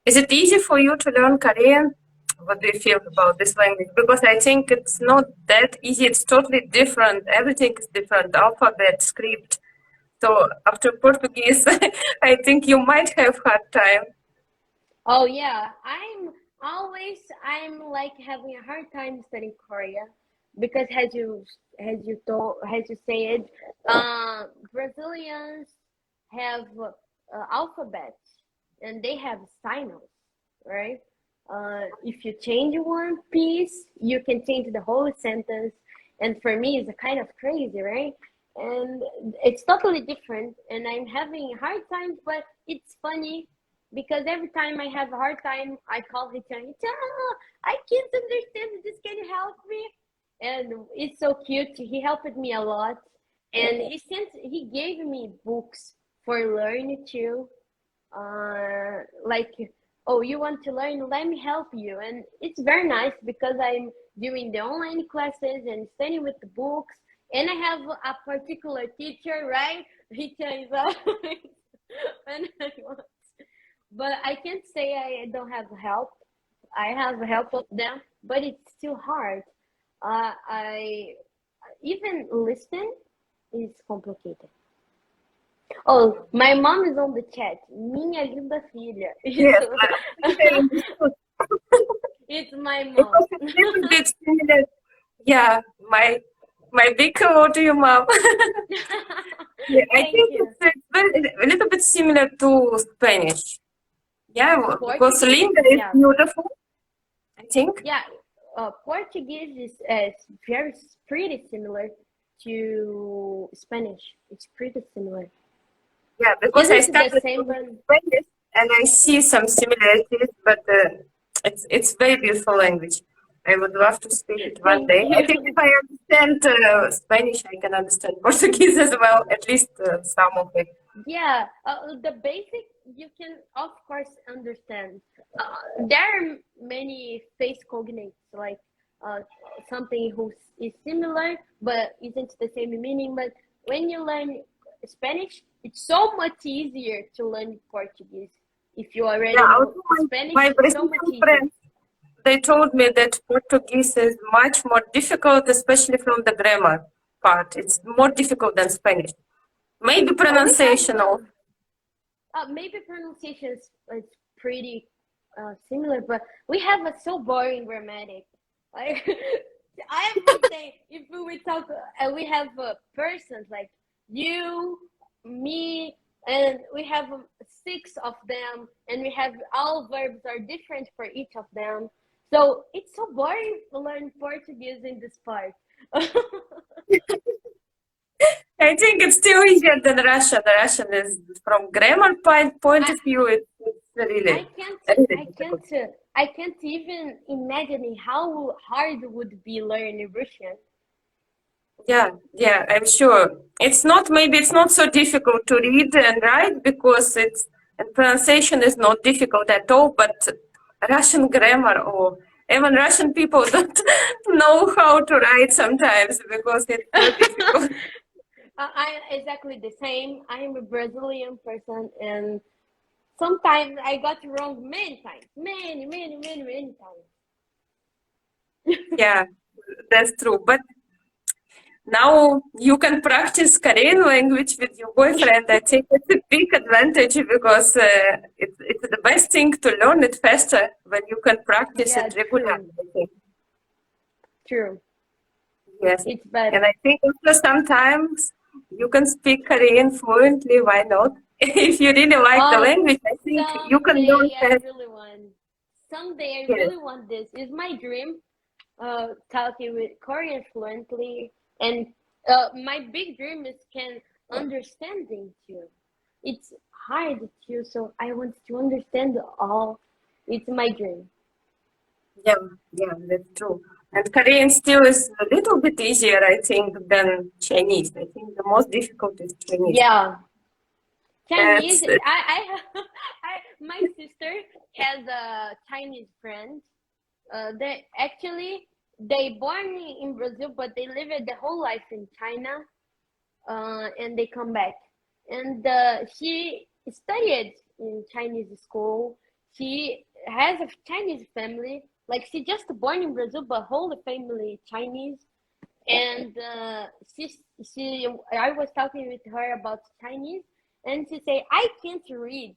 is it easy for you to learn Korean? What do you feel about this language? Because I think it's not that easy. It's totally different. Everything is different. Alphabet, script. So after Portuguese, I think you might have hard time. Oh yeah, I'm like having a hard time studying Korea because as you said, Brazilians have alphabets and they have signals, right? If you change one piece, you can change the whole sentence, and for me, it's a kind of crazy, right? And it's totally different, and I'm having a hard time, but it's funny because every time I have a hard time, I call Hichan. I can't understand this. Can you help me? And it's so cute. He helped me a lot, and he gave me books for learning too. Like, oh, you want to learn? Let me help you. And it's very nice because I'm doing the online classes and studying with the books, and I have a particular teacher, right? Hichan is always when I want, but I can't say I don't have help. I have help of them, but it's still hard. I even listen is complicated. Oh, my mom is on the chat. Minha linda filha. Yes, I think I understood. It's my It mom. was a little bit similar. Yeah, my big hello to your mom. Yeah, I Thank think you. it's a little bit similar to Spanish. Yeah, because Portuguese, Linda is yeah, beautiful, I think. yeah. Portuguese is very pretty similar to Spanish. It's pretty similar. Yeah, because I Isn't it the started same learning one? Spanish and I see some similarities, but it's very beautiful language. I would love to speak it one Thank day. I think if you. I understand Spanish, I can understand Portuguese as well, at least some of it. Yeah, the basic you can of course understand. There are many face cognates like uh, something who is similar but isn't the same meaning. But when you learn Spanish, it's so much easier to learn Portuguese. If you already Yeah, know also my Spanish, it's so much Brazilian easier. friends, they told me that Portuguese is much more difficult, especially from the grammar part. It's more difficult than Spanish. Maybe Oh, we pronunciation have also. maybe pronunciation is pretty similar, but we have a so boring grammatic. Like everything, if we talk, we have persons like you, me, and we have six of them, and we have all verbs are different for each of them. So it's so boring to learn Portuguese in this part. I think it's still easier than Russian. The Russian is from grammar point I, of view, it's I really, can't really I difficult. can't I can't even imagine how hard would be learning Russian. Yeah, yeah, I'm sure. Maybe it's not so difficult to read and write because and pronunciation is not difficult at all, but Russian grammar or even Russian people don't know how to write sometimes because it's so difficult. I exactly the same. I'm a Brazilian person, and sometimes I got it wrong many times, many times. Yeah, that's true. But now you can practice Korean language with your boyfriend. I think it's a big advantage because it's the best thing to learn it faster when you can practice Yeah, it regularly. true, I think. true. Yes, It's and better. I think after sometimes you can speak Korean fluently. Why not? If you really like the Oh, language, I think you can learn someday I fast. really want. Someday I Yes. really want this. It's my dream. Talking with Korean fluently, and my big dream is can understanding too. It's hard too, so I want to understand all. It's my dream. Yeah, yeah, that's true. And Korean still is a little bit easier, I think, than Chinese. I think the most difficult is Chinese. Yeah, Chinese. It's My sister has a Chinese friend. They actually they born in Brazil, but they lived their whole life in China, and they come back. And she studied in Chinese school. She has a Chinese family. Like she just born in Brazil, but whole family Chinese. And she I was talking with her about Chinese, and she say I can't read,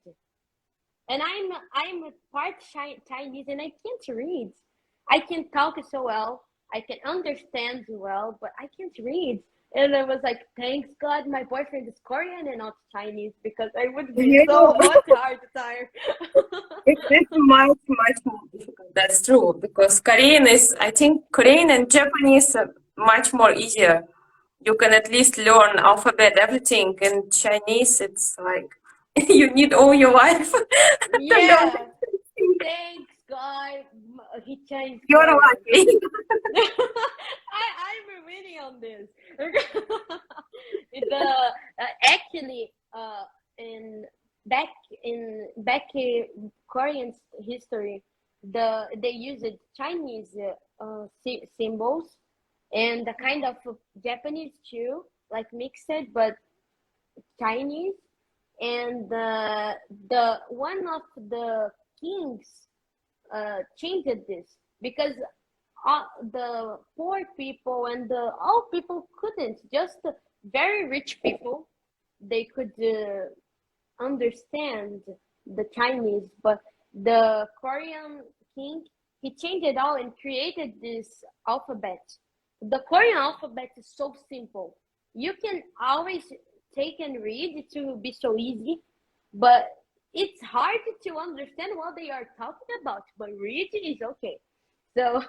and I'm a part Chinese, and I can't read. I can talk so well, I can understand well, but I can't read. And I was like, thanks God, my boyfriend is Korean and not Chinese, because I would be yeah, so much hard time. it's much, much more difficult. That's true because Korean is, I think, Korean and Japanese are much more easier. You can at least learn alphabet, everything. In Chinese, it's like you need all your life to learn Yeah, everything. thanks God, he changed You're Korean. lucky. I'm reading on this. Actually in back in Korean history, they used Chinese symbols and the kind of Japanese too, like mixed, but Chinese. And the one of the kings changed this because the poor people and the all people couldn't, just very rich people, they could understand the Chinese, but the Korean king, he changed it all and created this alphabet. The Korean alphabet is so simple. You can always take and read, it will be so easy, but it's hard to understand what they are talking about, but read is okay. So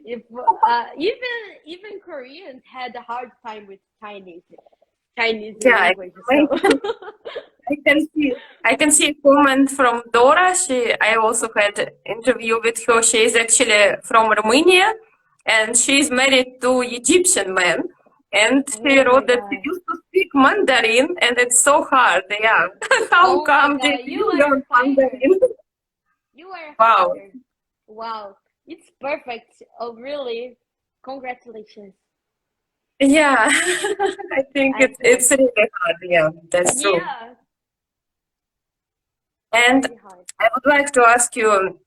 if even Koreans had a hard time with Chinese Yeah, language. So I can see. I can see a comment from Dora. I also had an interview with her. She is actually from Romania, and she's married to Egyptian man. And she oh my wrote that she God. used to speak Mandarin, and it's so hard. Yeah, how Oh my come did God, you you are a learn fighter. Mandarin? You are a Wow. fighter. Wow. It's perfect. Oh, really? Congratulations. Yeah, I think I it's think. really hard. Yeah, that's true. Yeah, And very hard. I would like to ask you,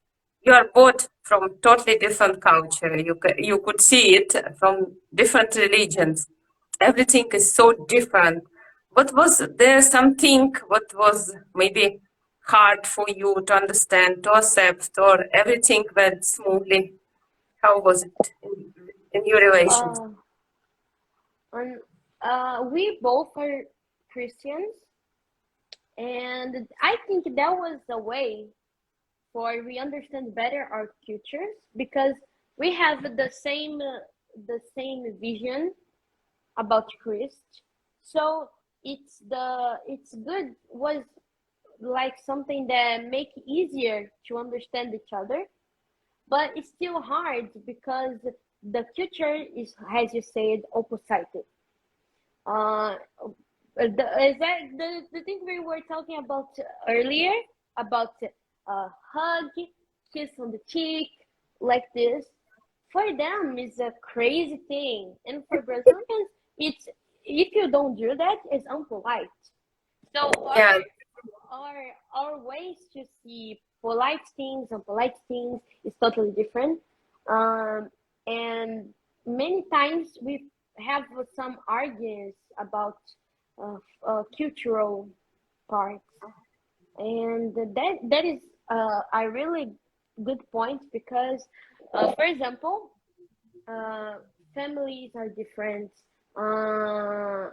you are both from totally different culture. You could see it from different religions. Everything is so different. What was there something what was maybe hard for you to understand, to accept, or everything went smoothly? How was it in your relations? Uh, and we both are Christians, and I think that was a way for we understand better our cultures because we have the same vision about Christ. So it's good was like something that make it easier to understand each other, but it's still hard because the culture is, as you said, opposite. Uh, is that the thing we were talking about earlier about hug, kiss on the cheek, like this? For them, it's a crazy thing, and for Brazilians, it's if you don't do that, it's unpolite. So Yeah, our ways to see polite things and polite things is totally different. And many times we have some arguments about cultural parts, and that is a really good point because, for example, uh, families are different, uh,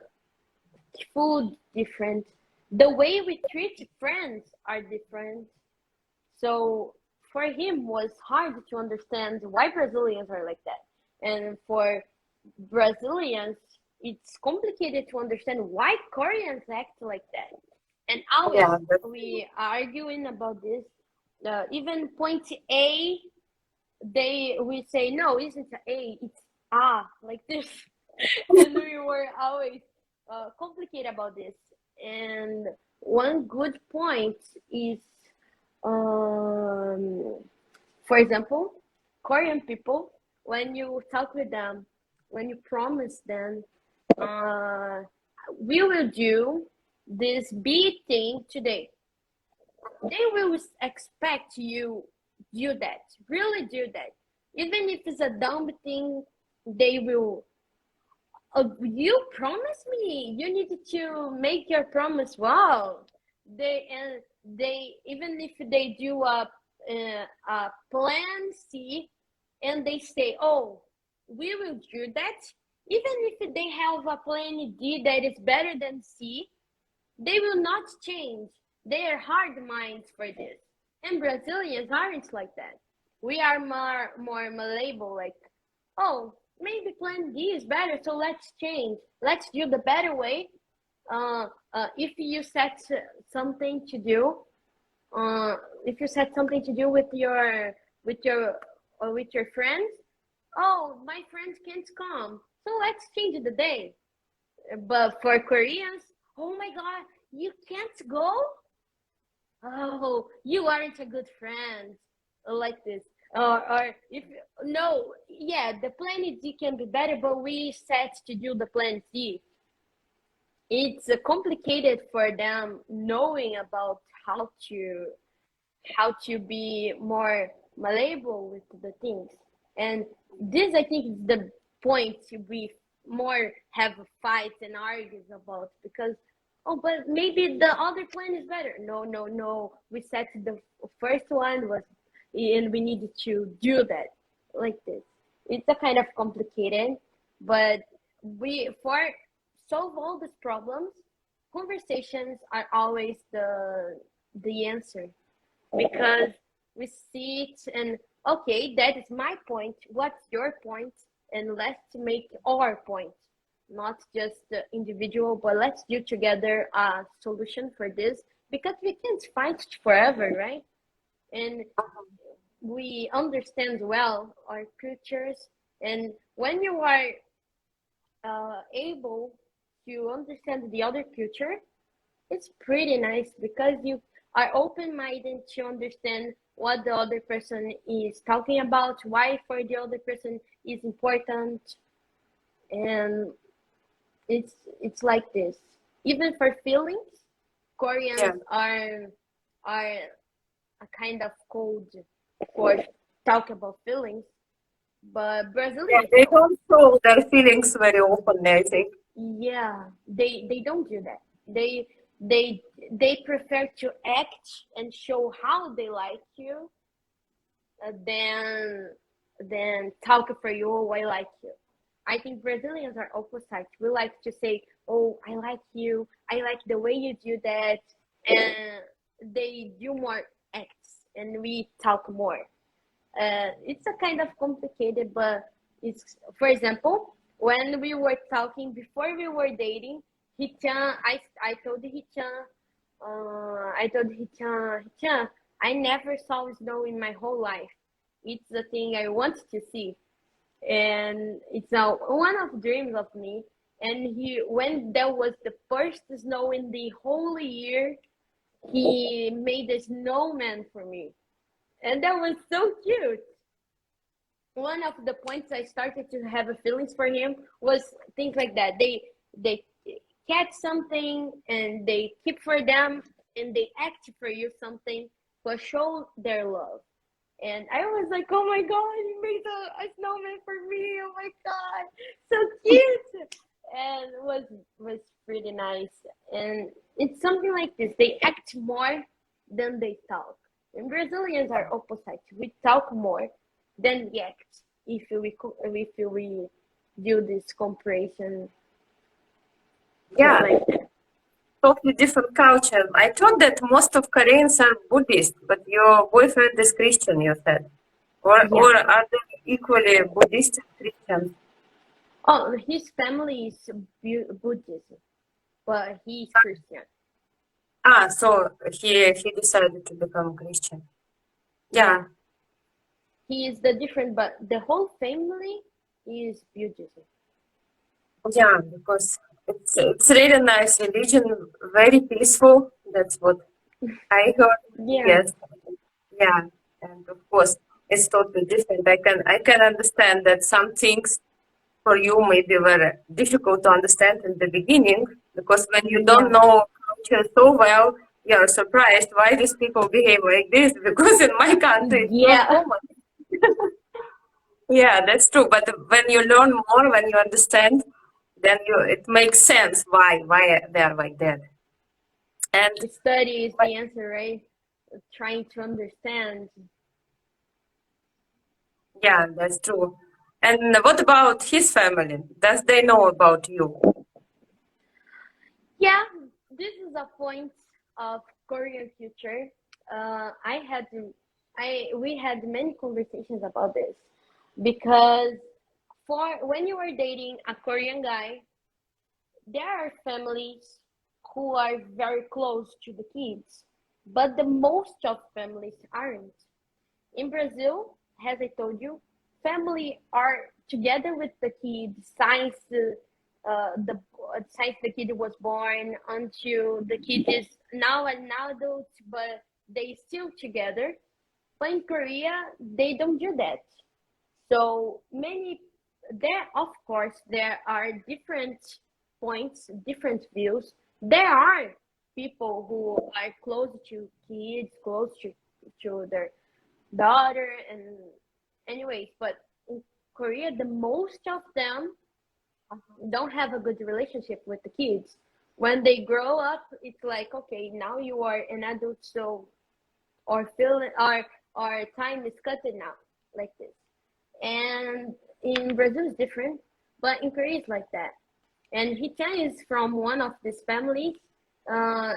food different, the way we treat friends are different. So for him was hard to understand why Brazilians are like that. And for Brazilians, it's complicated to understand why Koreans act like that. And always Yeah, we are arguing about this. Even point A, they we say no, isn't A, it's like this. And we were always complicated about this. And one good point is, um, for example, Korean people, when you talk with them, when you promise them, uh, we will do this big thing today, they will expect you do that, really do that. Even if it's a dumb thing, they will. You promised me. You needed to make your promise. Wow. They even if they do a plan C, and they say, "Oh, we will do that." Even if they have a plan D that is better than C, they will not change. They are hard minds for this. And Brazilians aren't like that. We are more malleable, like, oh, maybe plan D is better, so let's change. Let's do the better way. If you set something to do, if you set something to do with your with your friends, oh, my friends can't come, so let's change the day. But for Koreans, oh my God, you can't go? Oh, you aren't a good friend. Like this. Or if no, yeah, the plan D can be better, but we set to do the plan C. It's complicated for them knowing about how to be more malleable with the things. And this, I think, is the point we more have fights and argues about because, oh, but maybe the other plan is better. No, no, no. We said the first one was, and we needed to do that like this. It's a kind of complicated, but we for solve all these problems, conversations are always the answer because we see it and okay, that is my point, what's your point, and let's make our point, not just the individual, but let's do together a solution for this because we can't fight forever, right? And we understand well our cultures, and when you are able to understand the other culture, it's pretty nice because you are open-minded to understand what the other person is talking about, why for the other person is important, and it's like this. Even for feelings, yeah. Koreans are a kind of cold for talk about feelings, but Yeah, Brazilians they don't. don't show their feelings very often, I think. Yeah, they don't do that. They they prefer to act and show how they like you, than talk for you. Oh, I like you. I think Brazilians are opposite. We like to say, "Oh, I like you. I like the way you do that," and they do more acts, and we talk more. It's a kind of complicated, but it's, for example, when we were talking before we were dating, Hichan, I told Hichan, Hichan, I never saw snow in my whole life. It's the thing I want to see, and it's now one of dreams of me. And when there was the first snow in the whole year, he made a snowman for me, and that was so cute. One of the points I started to have a feelings for him was things like that. They catch something and they keep for them and they act for you something for show their love. And I was like, oh my God, he made a snowman for me. Oh my God, so cute. and was pretty nice. And it's something like this: they act more than they talk. And Brazilians are opposite. We talk more than we act. If we do this comparison, just Yeah, like that. totally different culture. I thought that most of Koreans are Buddhist, but your boyfriend is Christian, you said. Yeah. Or are they equally Buddhist and Christian? Oh, his family is Buddhism, but he's Christian. Ah, so he decided to become Christian. Yeah, Yeah, he is the different, but the whole family is Buddhism. yeah, because it's really nice religion, very peaceful. That's what I heard. Yeah, Yes, yeah, and of course it's totally different. I can understand that some things for you maybe were difficult to understand in the beginning because when you don't yeah, know culture so well, you're surprised why these people behave like this because in my country it's not yeah. common. Yeah, that's true. But when you learn more, when you understand, then it makes sense why they're like that. And Study is but the answer, right? Trying to understand. yeah, that's true. And what about his family? Does they know about you? Yeah, this is a point of Korean future. I had I we had many conversations about this because for when you are dating a Korean guy, there are families who are very close to the kids, but the most of families aren't. In Brazil, as I told you, family are together with the kids the since the kid was born until the kid is now an adult, but they still together. But in Korea, they don't do that. So many there, of course, there are different points, different views. There are people who are close to kids, close to their daughter, and anyways, but in Korea, the most of them don't have a good relationship with the kids. When they grow up, it's like, okay, now you are an adult, so or feeling or time is cut now, like this. And in Brazil it's different, but in Korea it's like that. And Hichan is from one of these families. Uh,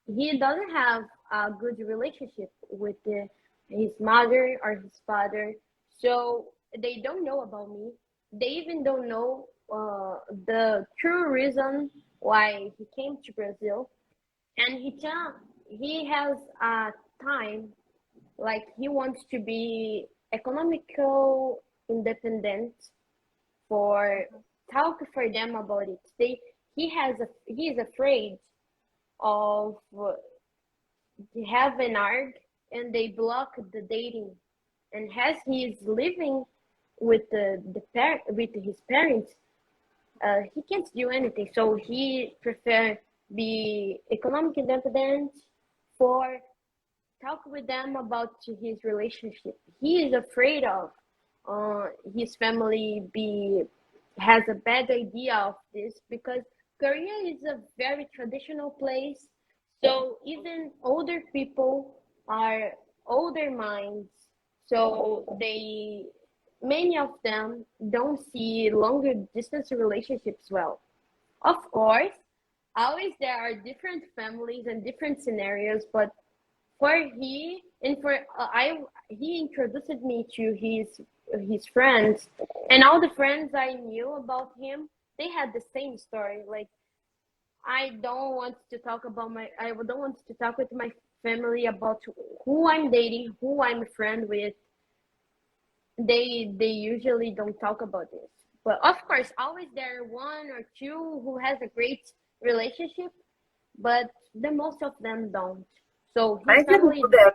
he doesn't have a good relationship with his mother or his father, so they don't know about me. They even don't know the true reason why he came to Brazil. And he has a time like he wants to be economical independent for talk for them about it. He is afraid of have an arg and they block the dating, and as he is living with with his parents, he can't do anything, so he prefer be economic independent for talk with them about his relationship. He is afraid of his family be has a bad idea of this because Korea is a very traditional place. So even older people are older minds. So many of them don't see longer distance relationships well. Of course, always there are different families and different scenarios, but for he and for I he introduced me to his friends, and all the friends I knew about him, they had the same story. Like I don't want to talk with my family about who I'm dating, who I'm a friend with. They usually don't talk about this, but of course always there are one or two who has a great relationship, but the most of them don't. So his I didn't family, know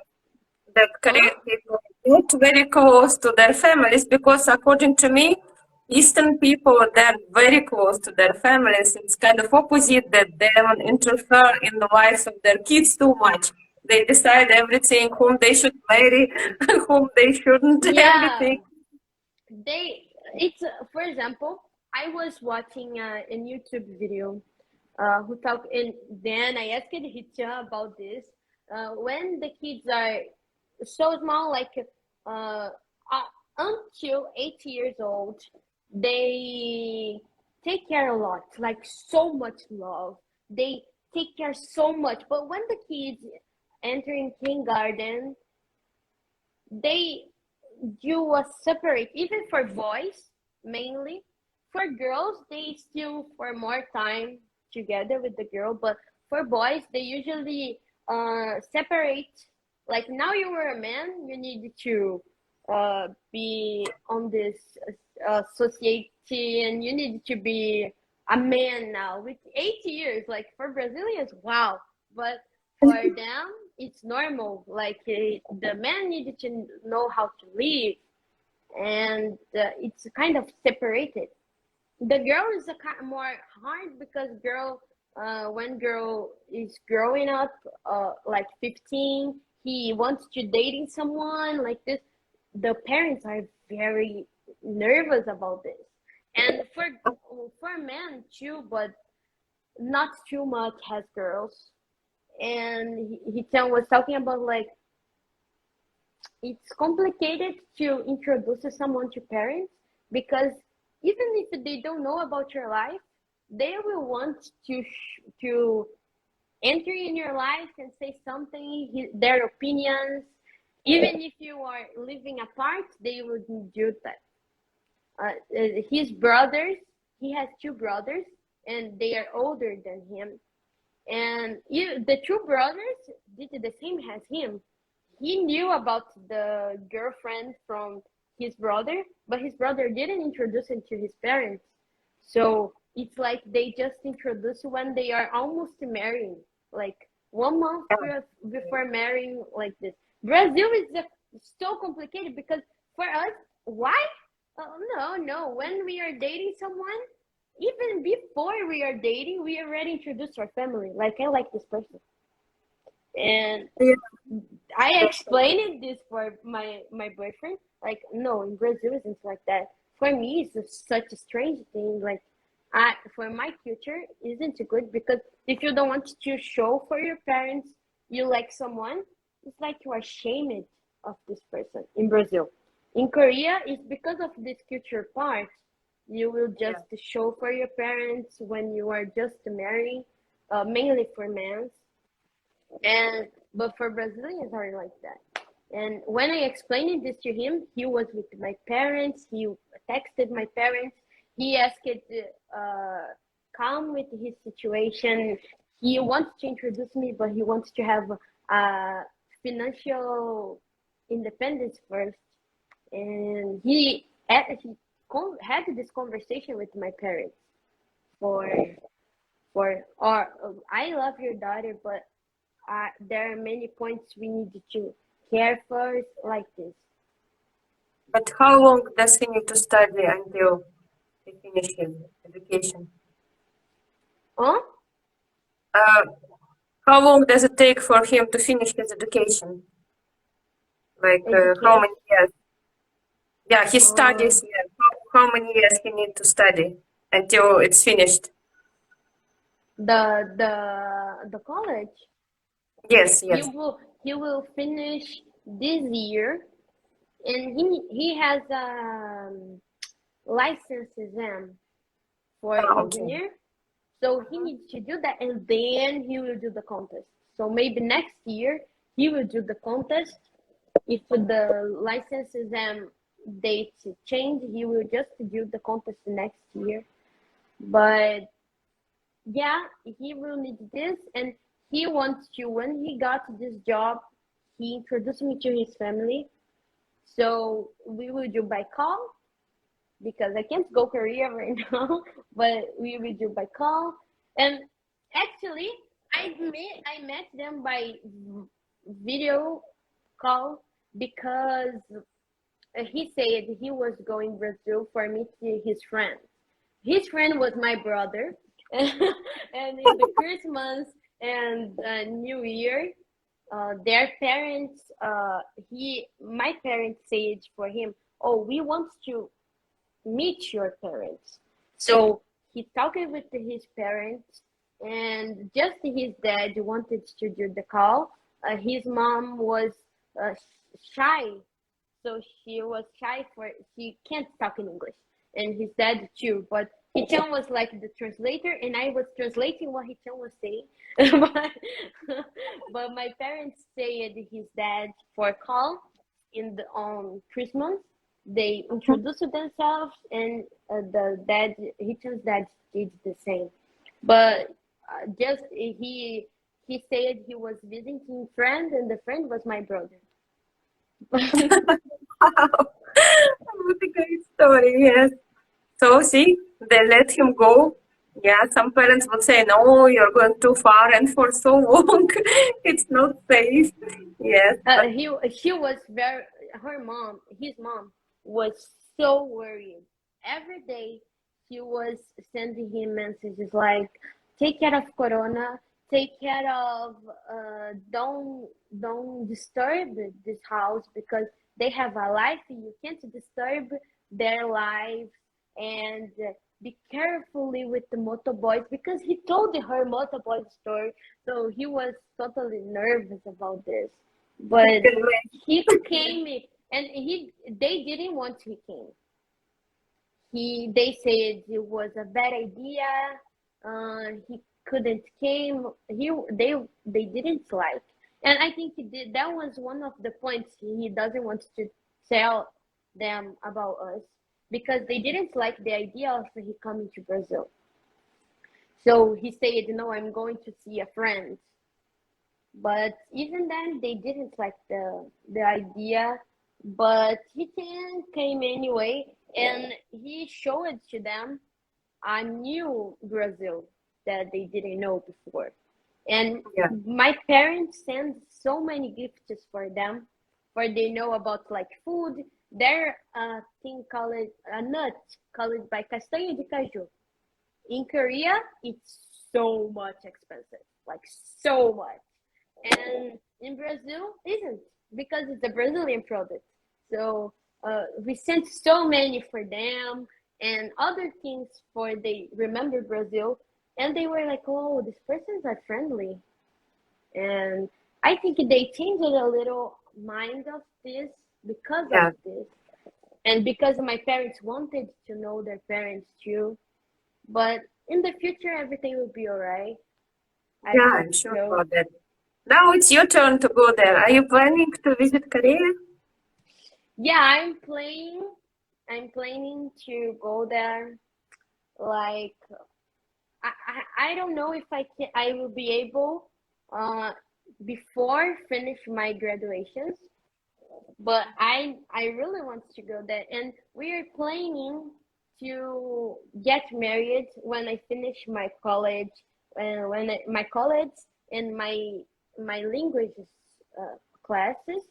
that huh? Korean people are not very close to their families because according to me, Eastern people they're very close to their families. It's kind of opposite that they don't interfere in the lives of their kids too much. They decide everything, whom they should marry, whom they shouldn't, Yeah, everything. they it's for example, I was watching a YouTube video who talk, and then I asked Hitcha about this. When the kids are so small, like until 8 years old, they take care a lot, like so much love. They take care so much. But when the kids enter in kindergarten, they do a separate, even for boys mainly. For girls, they still for more time together with the girl, but for boys, they usually separate. Like now you were a man, you need to be on this society, and you need to be a man now with 8 years. Like for Brazilians, wow, but for them it's normal. Like the man needed to know how to live, and it's kind of separated. The girl is a kind more hard because girl, when girl is growing up, like 15, he wants to dating someone like this. The parents are very nervous about this, and for men too, but not too much as girls. And he was talking about like it's complicated to introduce someone to parents because even if they don't know about your life, they will want to enter in your life and say something, their opinions. Even if you are living apart, they would do that. His brothers, he has two brothers, and they are older than him. And the two brothers did the same as him. He knew about the girlfriend from his brother, but his brother didn't introduce him to his parents. So it's like they just introduce when they are almost marrying, like 1 month before marrying, like this. Brazil is so complicated because for us, why? Oh, no. When we are dating someone, even before we are dating, we already introduce our family. Like, I like this person. And I explained this for my boyfriend. Like, no, in Brazil it's like that. For me, it's such a strange thing. Like, for my culture, isn't good because if you don't want to show for your parents you like someone, it's like you are ashamed of this person in Brazil. In Korea, it's because of this culture part. You will just show for your parents when you are just marrying, mainly for men. And but for Brazilians are like that. And when I explained this to him, he was with my parents. He texted my parents. He asked calm with his situation. He wants to introduce me, but he wants to have financial independence first. And he had this conversation with my parents for or I love your daughter, but there are many points we need to care first, like this. But how long does he need to study until he finishes education? Huh? How long does it take for him to finish his education? Like how Education. many years? Yeah, he Uh, studies. Yeah. How many years he need to study until it's finished? the college. Yes, He yes. will finish this year, and he has a license exam for Okay. engineer. So he needs to do that, and then he will do the contest. So maybe next year he will do the contest. If the license exam date change, he will just do the contest next year. But yeah, he will need this, and he wants to. When he got this job, he introduced me to his family. So we will do by call because I can't go Korea right now, but we will do by call. And actually, I met them by video call because he said he was going Brazil for meeting his friend. His friend was my brother, and in the Christmas and New Year, their parents, my parents said for him, "Oh, we want to meet your parents." So he talked with his parents, and just his dad wanted to do the call. His mom was uh, shy, so she was shy for she can't talk in English, and his dad too. But Hichan was like the translator, and I was translating what Hichan was saying. but, but my parents said his dad for call on Christmas. They introduced themselves, and the dad, Hichan's dad, did the same. But just he said he was visiting a friend, and the friend was my brother. Wow. What a great story, yes. So see, they let him go. Yeah, some parents would say, no, you're going too far and for so long. It's not safe. Yes, but He was very his mom was so worried. Every day she was sending him messages like, take care of Corona, take care of don't disturb this house because they have a life, you can't disturb their lives, and be carefully with the motorboys because he told her motorboy story, so he was totally nervous about this. I But can imagine. he came, and they didn't want he came. They said it was a bad idea. He couldn't came. They didn't like, and I think that was one of the points he doesn't want to tell them about us because they didn't like the idea of he coming to Brazil. So he said, "No, I'm going to see a friend." But even then, they didn't like the idea. But he came anyway, and he showed to them a new Brazil that they didn't know before. And Yeah. my parents sent so many gifts for them, for they know about like food. Their thing called a nut called by castanha de caju. In Korea, it's so much expensive, like so much. And in Brazil, isn't because it's a Brazilian product. So we sent so many for them and other things for they remember Brazil, and they were like, "Oh, these persons are friendly," and I think they changed a little mind of this because of Yeah. this, and because my parents wanted to know their parents too. But in the future, everything will be alright. I Yeah, hope I'm sure so. about that. Now it's your turn to go there. Are you planning to visit Korea? Yeah, I'm planning to go there. Like I don't know if I will be able uh before finish my graduations, but I really want to go there, and we are planning to get married when I finish my college, and my college and my languages classes,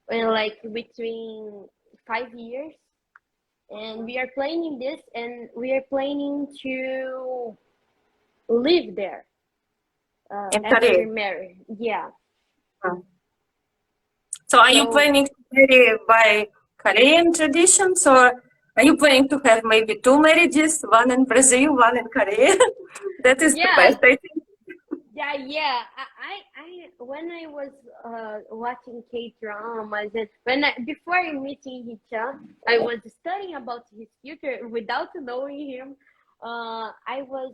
and like between 5 years, and we are planning this, and we are planning to live there In Korea. after marriage. Yeah. Oh. So are you So planning to marry by Korean traditions, or are you planning to have maybe two marriages, one in Brazil, one in Korea? That is the yeah, best, I think. yeah. I when I was watching K dramas, and before meeting Hicha, I was studying about his future without knowing him. I was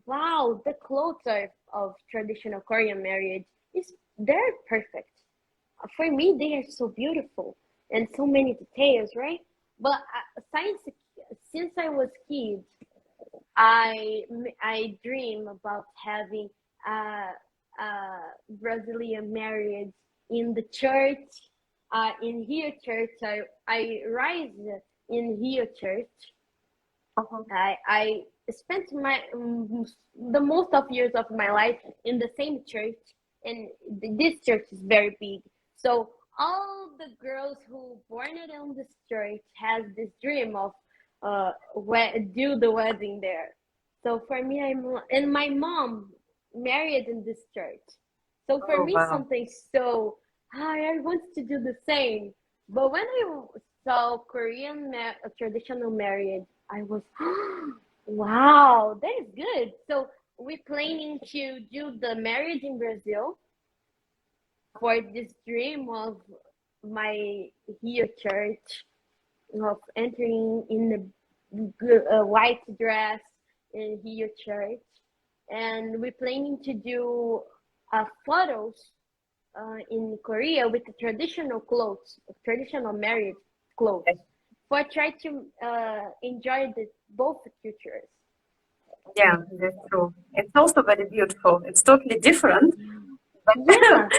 wow, the clothes of traditional Korean marriage is they're perfect. For me, they are so beautiful and so many details, right? But since I was kid, I dream about having a, a Brazilian marriage in the church. In Rio Church, I rise in Rio Church. Uh-huh. I spent the most of years of my life in the same church, and this church is very big. So all the girls who born it in this church has this dream of do the wedding there. So for me, and my mom married in this church. So for Oh, me, wow. something so I want to do the same. But when I saw Korean traditional marriage, I was, wow, that is good. So we're planning to do the marriage in Brazil for this dream of my here church, of entering in the white dress in here church, and we're planning to do photos in Korea with the traditional clothes, traditional marriage clothes, for try to enjoy the both cultures. Yeah, that's true. It's also very beautiful. It's totally different, but Yeah,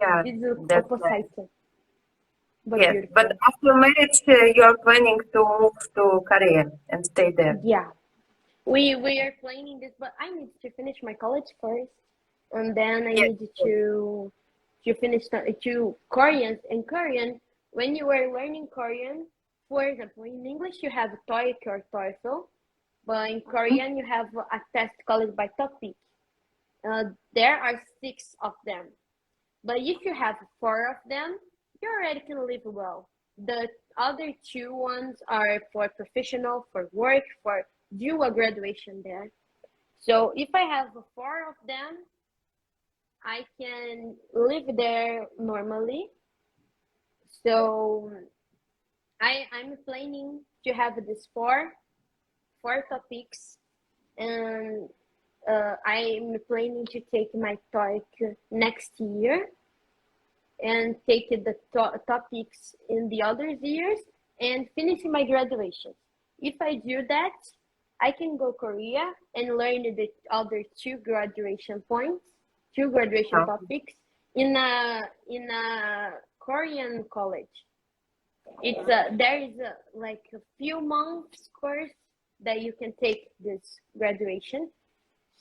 yeah, it's the that's nice. opposite, but Yes, but beautiful. after marriage, you are planning to move to Korea and stay there. Yeah, we are planning this, but I need to finish my college first, and then I Yes, need to finish to Korean. In Korean, when you are learning Korean, for example, in English you have TOEIC or TOEFL, but in Korean you have a test called by topic. There are six of them, but if you have four of them, you already can live well. The other two ones are for professional, for work, for do a graduation there. So if I have four of them, I can live there normally. So I'm planning to have this four topics, and I'm planning to take my TOEIC next year and take the topics in the other years and finishing my graduation. If I do that, I can go Korea and learn the other two graduation points, two graduation yeah. topics in a Korean college. It's there is like a few months course that you can take this graduation.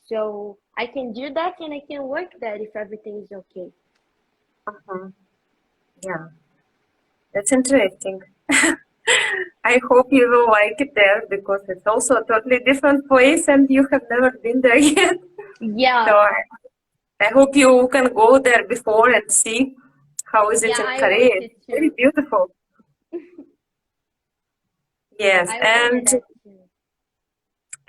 So I can do that and I can work that if everything is okay. Mhm. Yeah, that's interesting. I hope you will like it there because it's also a totally different place and you have never been there yet. So Yeah, I hope you can go there before and see how is it yeah, in I Korea. wanted It's very to. beautiful. Yes, I wanted and that too.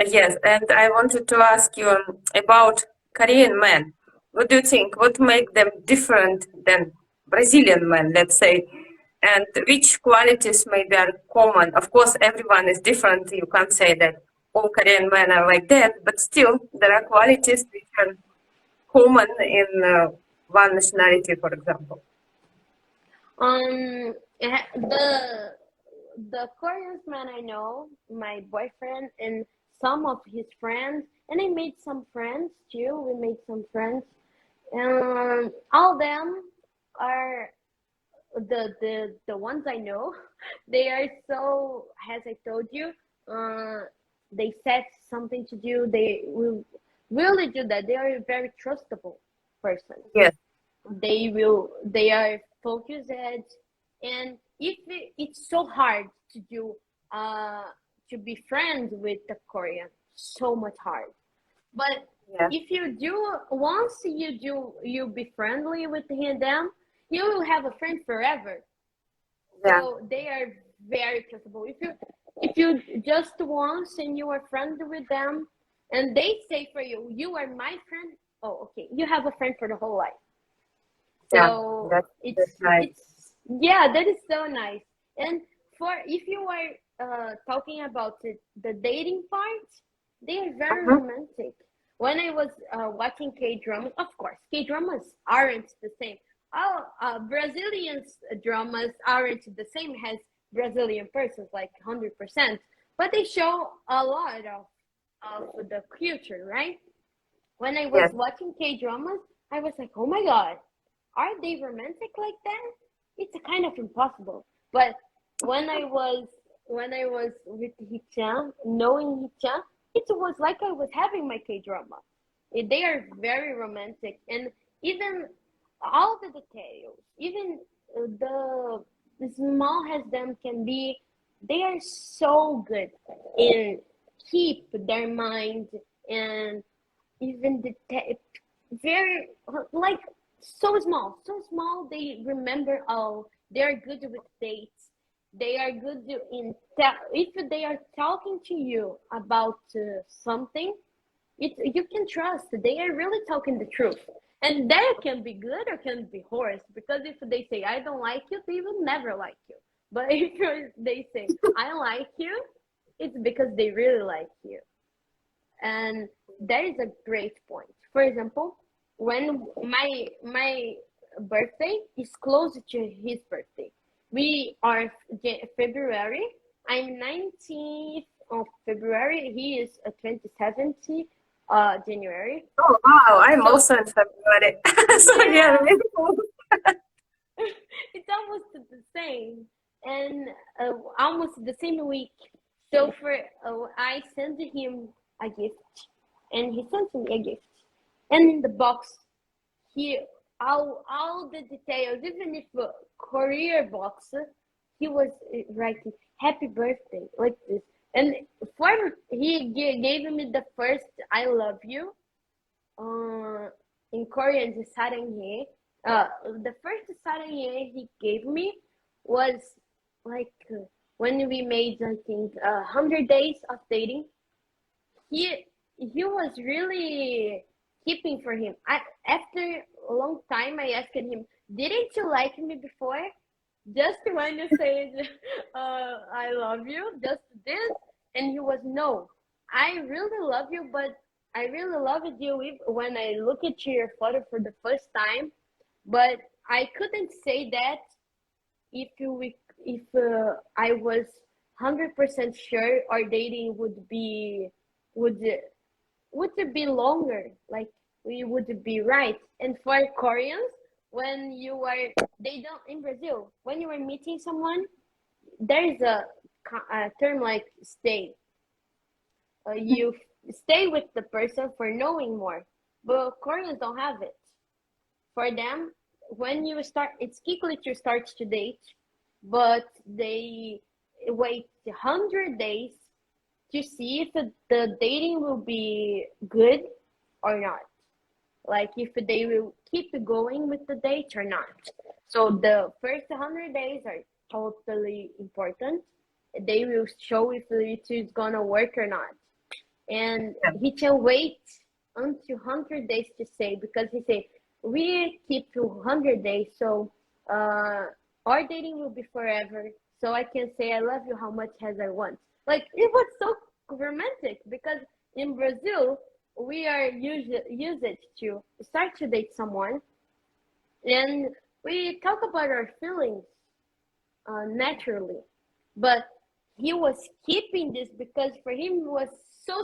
yes, and I wanted to ask you about Korean men. What do you think? What make them different than Brazilian men, let's say? And which qualities maybe are common? Of course, everyone is different. You can't say that all Korean men are like that, but still, there are qualities which are common in one nationality, for example. The Korean man I know, my boyfriend and some of his friends, and I made some friends too. We made some friends. All of them are the ones I know. They are so, as I told you, they set something to do. They will really do that. They are a very trustable person. Yes. They are focused, and if it's so hard to do uh to be friends with the Korean, so much hard, but Yeah. if you do, once you be friendly with them, you will have a friend forever. Yeah. So they are very trustable. If you just once and you are friendly with them, and they say for you, you are my friend. Oh, okay, you have a friend for the whole life. Yeah. So That's nice. it's yeah, that is so nice. And for if you are talking about the dating part, they are very Mhm. romantic. When I was watching K dramas, of course, K dramas aren't the same. Oh, Brazilian dramas aren't the same as Brazilian persons, like 100%. But they show a lot of the culture, right? When I was Yes. watching K dramas, I was like, oh my god, are they romantic like that? It's a kind of impossible. But when I was with Hichan, knowing Hichan, it was like I was having my K drama. They are very romantic, and even all the details, even the small as them can be, they are so good in keep their mind, and even the very like so small they remember all They are good with dates. They are good if they are talking to you about something, you can trust. They are really talking the truth. And that can be good or can be horse, because if they say I don't like you, they will never like you. But if they say I like you, it's because they really like you. And that is a great point. For example, when my birthday is close to his birthday, we are February. I'm 19th of February. He is 27th January. Oh, wow. I'm So also in February. So yeah, yeah, really cool. it's almost the same, and almost the same week. So for I sent him a gift, and he sent me a gift, and in the box, he all the details, even if courier box, he was writing "Happy Birthday" like this, and for he gave me the first "I love you" uh, in Korean, the saranghae. The first saranghae he gave me was like when we made, I think, 100 days of dating. He was really keeping for him. After a long time, I asked him, "Didn't you like me before? Just when you said I love you, just this?" And he was, "No, I really love you, but I really loved you when I look at your photo for the first time, but I couldn't say that if I was 100% sure our dating would would be longer, like we would be right." And for Koreans, when you are they don't in Brazil, when you are meeting someone, there is a term like stay. You stay with the person for knowing more, but Koreans don't have it. For them, when you start, it's quickly to start to date, but they wait 100 days to see if the dating will be good or not. Like if they will keep going with the date or not. So the first 100 days are totally important. They will show if it is gonna work or not. And Yeah. he can wait until 100 days to say, because he say we keep to 100 days, so our dating will be forever. So I can say I love you how much as I want. Like it was so romantic, because in Brazil we are used to start to date someone, and we talk about our feelings naturally. But he was keeping this because for him it was so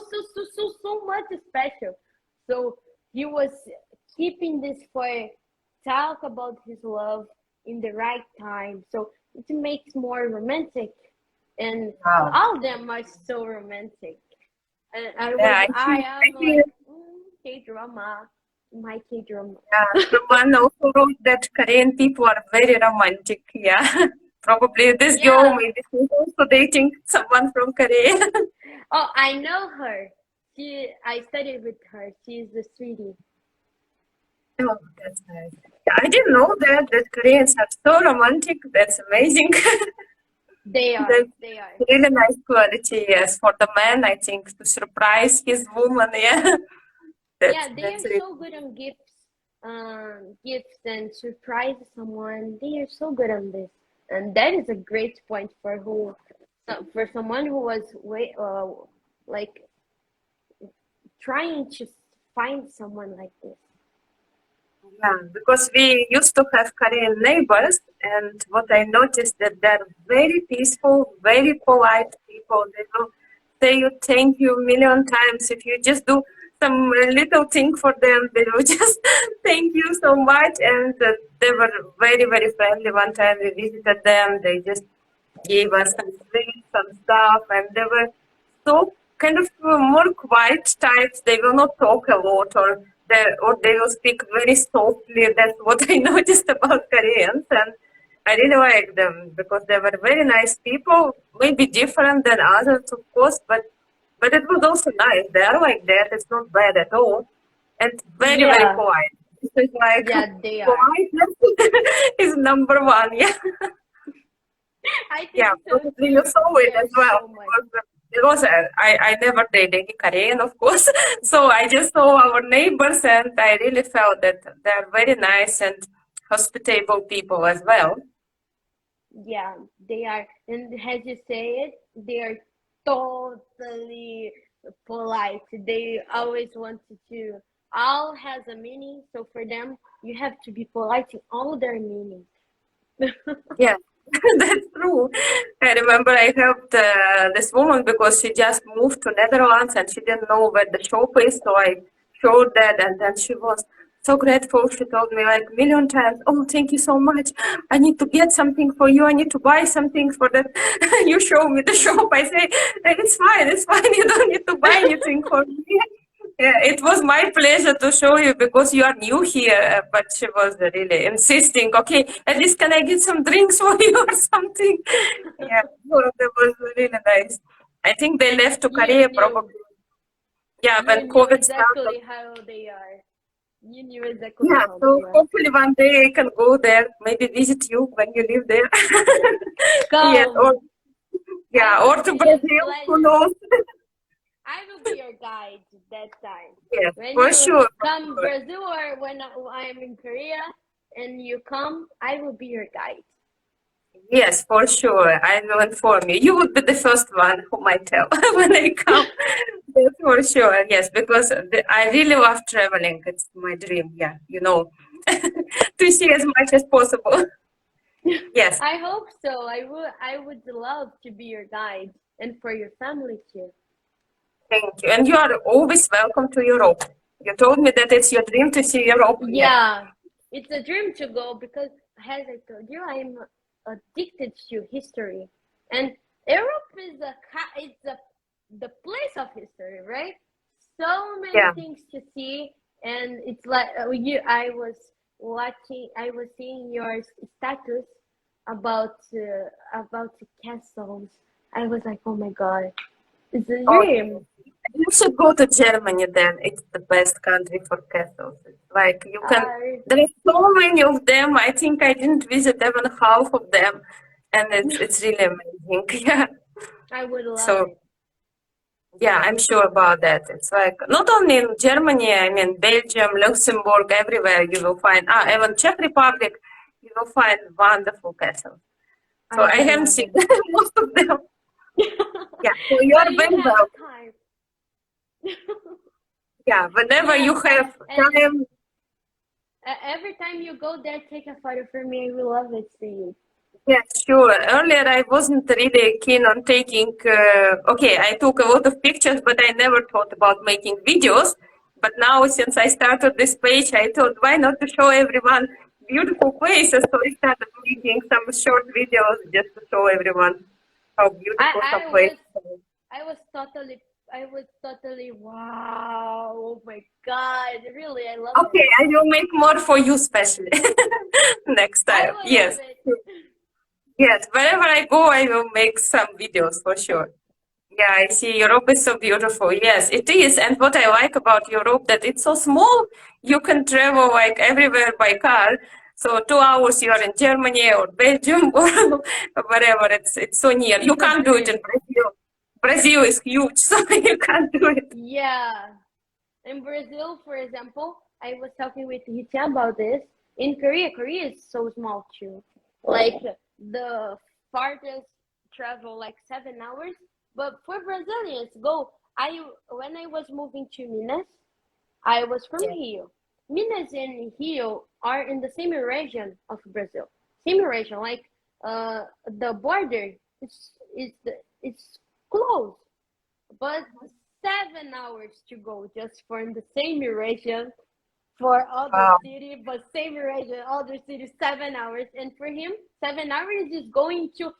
much special. So he was keeping this for talk about his love in the right time. So it makes more romantic, and Wow. all of them are so romantic. And Yeah, I I am think like K drama, my K drama. someone also wrote that Korean people are very romantic. Yeah. Probably this girl, Yeah. maybe she's also dating someone from Korea. Oh, I know her. I studied with her. She's the sweetie. Oh, that's nice. Yeah, I didn't know that Koreans are so romantic. That's amazing. They are. That's They are. really nice quality. Yes, for the man, I think to surprise his woman. Yeah, Yeah, they that's are really so good on gifts and surprise someone. They are so good on this, and that is a great point for someone who was like trying to find someone like this. yeah. Because we used to have Korean neighbors, and what I noticed that they're very peaceful, very polite people. They will say you thank you a million times if you just do some little thing for them. They will just thank you so much, and they were very friendly. One time we visited them, they just gave us some sweets, some stuff, and they were so kind of more quiet types. They will not talk a lot, or they will speak very softly. That's what I noticed about Koreans, and I really like them because they were very nice people. Maybe different than others, of course, but it was also nice. They are like that. It's not bad at all, and very Yeah, polite. It's like yeah, they are. politeness is number one. Yeah. I Yeah, think so probably you too. saw They it are as well. so much. I never did any Korean, of course. So I just saw our neighbors and I really felt that they're very nice and hospitable people as well. Yeah, they are. And as you say it, they are totally polite. They always wanted to, all has a meaning. So for them, you have to be polite in all their meanings. Yeah, that's true. I remember I helped this woman because she just moved to Netherlands and she didn't know where the shop is. So I showed that, and then she was so grateful. She told me like million times, "Oh, thank you so much. I need to get something for you. I need to buy something for that." You show me the shop. I say, "It's fine. It's fine. You don't need to buy anything for me." Yeah, it was my pleasure to show you because you are new here, but she was really insisting. Okay, at least can I get some drinks for you or something? Yeah, so that was really nice. I think they left to You Korea knew. probably. Yeah, You when knew COVID started. exactly how they are. You knew exactly Yeah, how so they are. hopefully one day I can go there, maybe visit you when you live there. Yes, or Come. I yeah, or would to be a Brazil. Who pleasure. knows? I will be your guide that time. Yes, When for you sure, for come sure. Brazil or when I am in Korea and you come, I will be your guide. Yes, for sure. I will inform you. You would be the first one whom I tell when I come. That's for sure. Yes, because I really love traveling. It's my dream. Yeah, to see as much as possible. Yes, I hope so. I would love to be your guide and for your family too. thank you. And you are always welcome to Europe. You told me that it's your dream to see Europe. Yes. Yeah, it's a dream to go because, as I told you, I'm addicted to history, and Europe is the place of history, right? So many Yeah. things to see, and it's like you. I was watching. I was seeing your status about the castles. I was like, oh my god, it's a Oh, yes. dream. You should go to Germany then. It's the best country for castles. It's like you can, I there are so many of them. I think I didn't visit even half of them. And it's really amazing. Yeah. I would love So it. yeah, I'm sure about that. It's like not only in Germany, I mean Belgium, Luxembourg, everywhere you will find even Czech Republic, you will find wonderful castles. So I I would haven't love seen it. most of them. Yeah. So you But are you very have welcome. time. Yeah. You Whenever have you time. have And time. every time you go there, take a photo for me. I will love it. See you. Yes, sure. Earlier, I wasn't really keen on taking. Okay, I took a lot of pictures, but I never thought about making videos. But now, since I started this page, I thought, why not to show everyone beautiful places? So I started making some short videos just to show everyone how beautiful some I I was places are. I was totally wow. Oh my god. Really, I love Okay, it. I will make more for you, especially next I time. will love Yes, it. yes. Wherever I go, I will make some videos for sure. Yeah, I see. Europe is so beautiful. Yes, it is. And what I like about Europe that it's so small. You can travel like everywhere by car. So 2 hours you are in Germany or Belgium or wherever. It's so near. You It's a can't do it in dream. Brazil. Brazil is huge, so you can't do it. Yeah. In Brazil, for example, I was talking with Hitia about this. In Korea, Korea is so small too. Like the farthest travel like 7 hours. But for Brazilians, go. I when I was moving to Minas, I was from Yeah. Rio. Minas and Rio are in the same region of Brazil. Same region, like the border it's close, but 7 hours to go just from the same region for other Wow. city, but same region, other city, 7 hours. And for him, 7 hours is going to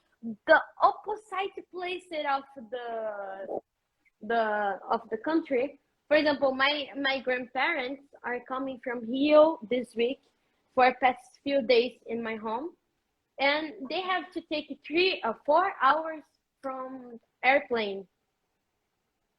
the opposite place of the country. For example, my grandparents are coming from Rio this week for past few days in my home, and they have to take 3 or 4 hours from airplane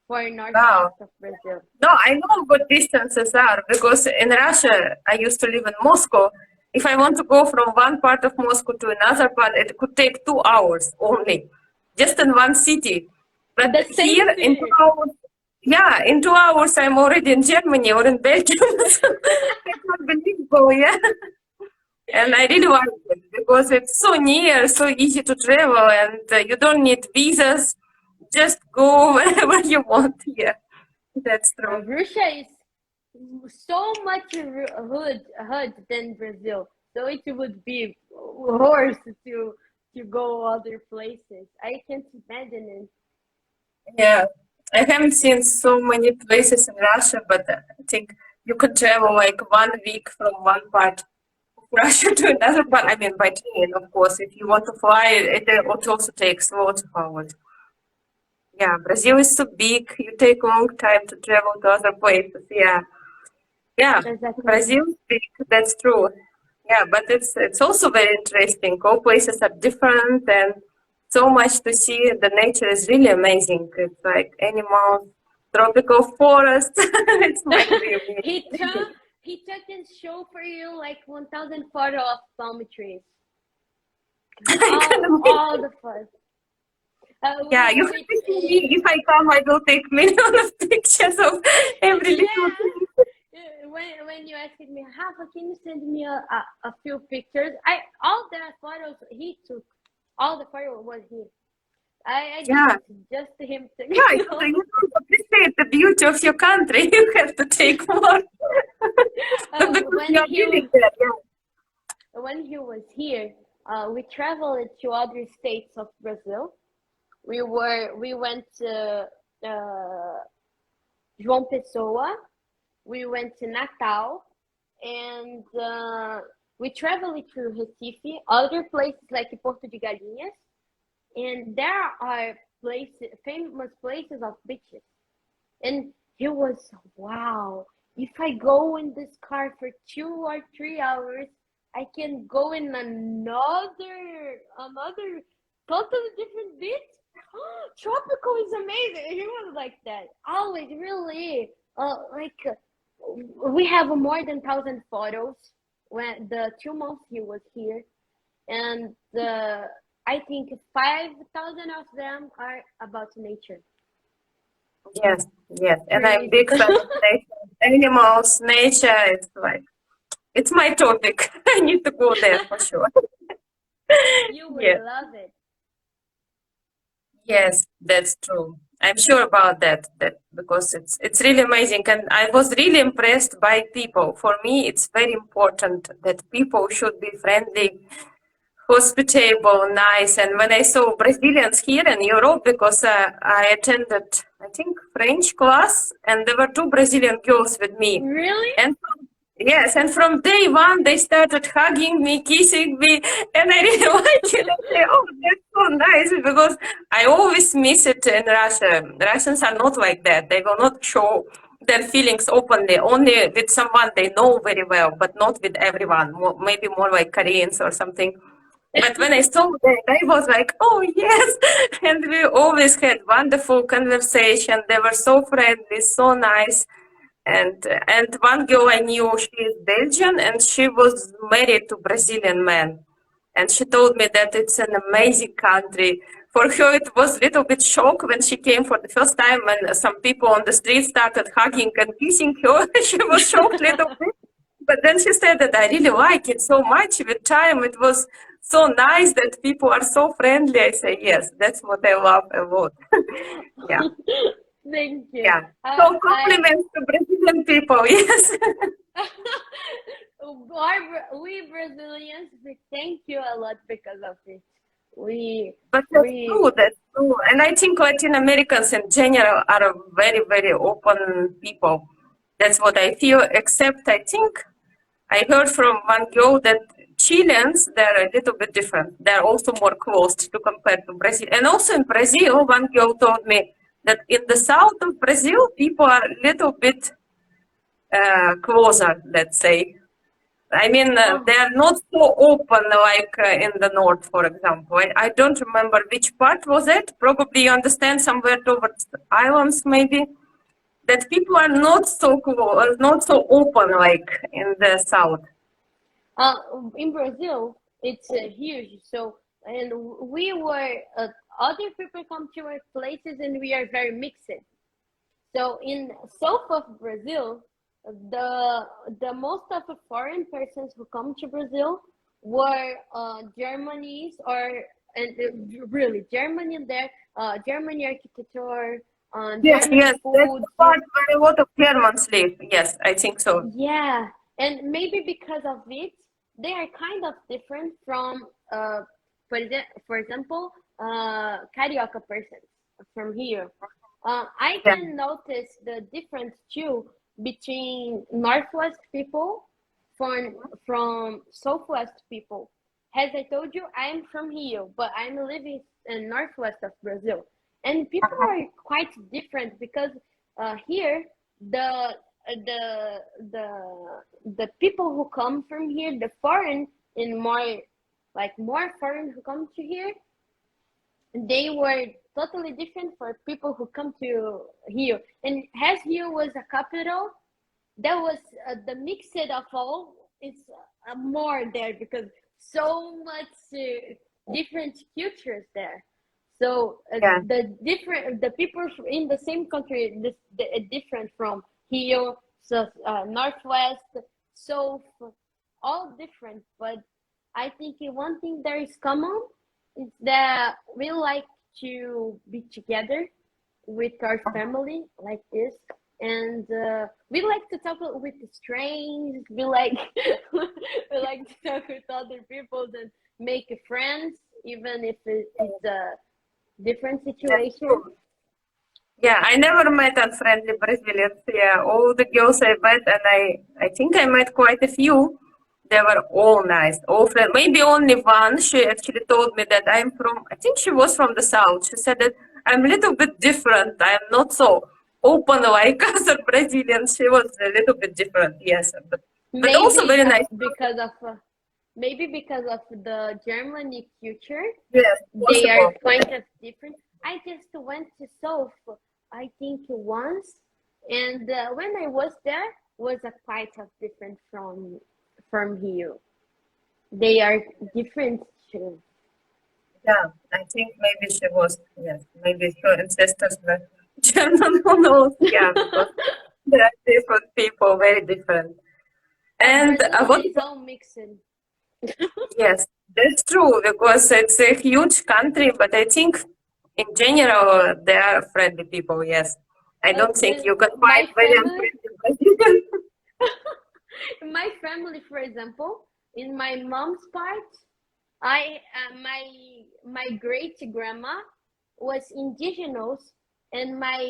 for Wow. northwest of Brazil. No, I know what distances are because in Russia, I used to live in Moscow. If I want to go from one part of Moscow to another part, it could take 2 hours only, just in one city. But The same here, in two here. hours, yeah, in 2 hours, I'm already in Germany or in Belgium. It's unbelievable, yeah. And I really like it because it's so near, so easy to travel, and you don't need visas. Just go wherever you want. Yeah, that's true. Russia is so much hood than Brazil, so it would be worse to go other places. I can't imagine it. Yeah, I haven't seen so many places in Russia, but I think you could travel like 1 week from one part of Russia to another part. I mean, by train, of course. If you want to fly, it also takes lots of hours. Yeah, Brazil is so big. You take a long time to travel to other places. Yeah, yeah, Exactly. Brazil is big. That's true. Yeah, but it's also very interesting. All places are different and so much to see. The nature is really amazing. It's like animals, tropical forest. It's my dream. he took he took and show for you like 1,000 photo of palm trees. I can All imagine. the fun. Yeah, you have to see me. If I come, I will take million of pictures of every little Yeah. thing. When you asked me, Rafa, can you send me a few pictures? I all the photos he took, all the photos was him. I Yeah, didn't, just him took. yeah. You don't appreciate the beauty of your country. You have to take more. But because When you are he living was there, here, we traveled to other states of Brazil. We went to uh, João Pessoa. We went to Natal, and we traveled through Recife, other places like Porto de Galinhas, and there are places, famous places of beaches. And it was wow. If I go in this car for 2 or 3 hours, I can go in another totally different beach. Tropical is amazing. He was like that. Always really we have more than 1,000 photos when the 2 months he was here, and I think 5,000 of them are about nature. yes, yes. And I'm Trees. big fan of nature, animals, nature. It's like it's my topic. I need to go there for sure. You would Yes, love it. yes, that's true. I'm sure about that. That because it's really amazing, and I was really impressed by people. For me, it's very important that people should be friendly, hospitable, nice. And when I saw Brazilians here in Europe, because I attended, I think, French class, and there were two Brazilian girls with me. Really? And yes, and from day one, they started hugging me, kissing me, and I really like it. I say, oh, that's so nice, because I always miss it in Russia. Russians are not like that. They will not show their feelings openly, only with someone they know very well, but not with everyone. Maybe more like Koreans or something. But when I saw that, I was like, oh, yes. And we always had wonderful conversation. They were so friendly, so nice. And one girl I knew, she is Belgian, and she was married to Brazilian man. And she told me that it's an amazing country. For her, it was a little bit shock when she came for the first time, when some people on the street started hugging and kissing her. She was shocked a little bit. But then she said that I really like it so much. With time, it was so nice that people are so friendly. I say, yes, that's what I love a lot. Yeah, Thank you. yeah. So I compliments to Brazilian people, yes. we Brazilians, we thank you a lot because of it. We But that's we true, that's true. And I think Latin Americans in general are a very, very open people. That's what I feel, except I think I heard from one girl that Chileans, they're a little bit different. They're also more closed to compare to Brazil. And also in Brazil, one girl told me that in the south of Brazil, people are a little bit closer, let's say. I mean, they oh are not so open like in the north, for example. I don't remember which part was it. Probably you understand somewhere towards the islands, maybe that people are not so cool, not so open like in the south. Uh, in Brazil, it's huge. So, and we were other people come to our places, and we are very mixed. So, in south of Brazil, the most of the foreign persons who come to Brazil were Germany's or and really Germany there, Germany architecture, Yes, German yes, that's the foods. part where a lot of Germans live. Yes, I think so. Yeah, and maybe because of it, they are kind of different from, for example, Carioca persons from here. I Yeah. can notice the difference too between Northwest people from Southwest people. As I told you, I am from Rio, but I'm living in Northwest of Brazil, and people Uh-huh. are quite different because here the the the the people who come from here, the foreign and more foreign who come to here, they were totally different for people who come to here. And as here was a capital, that was the mix of all. It's more there because so much different cultures there. So Yeah. the people in the same country different from here, so northwest, south, all different. But I think one thing there is common is that we like to be together with our family like this, and we like to talk with strangers. We like we like to talk with other people and make friends, even if it's a different That's situation. true. Yeah, I never met unfriendly Brazilians. Yeah, all the girls I met, and I think I met quite a few. They were all nice, all friendly. Maybe only one, she actually told me that I'm from, I think she was from the south. She said that I'm a little bit different. I'm not so open like other Brazilians. She was a little bit different, yes. But also Maybe very nice. maybe because of the Germanic culture, Yes, they are possible. kind of different. I just went to South, I think once, and when I was there, was a quite of different from here. They are different too. Yeah, I think maybe she was, yes, maybe her ancestors were German, who knows? Yeah, because they are different people, very different. And Brazil what, is all mixed. yes, that's true, because it's a huge country, but I think in general they are friendly people, yes. I don't think And you can find my very family, unfriendly Brazilians. my family, for example, in my mom's part, I my great grandma was indigenous, and my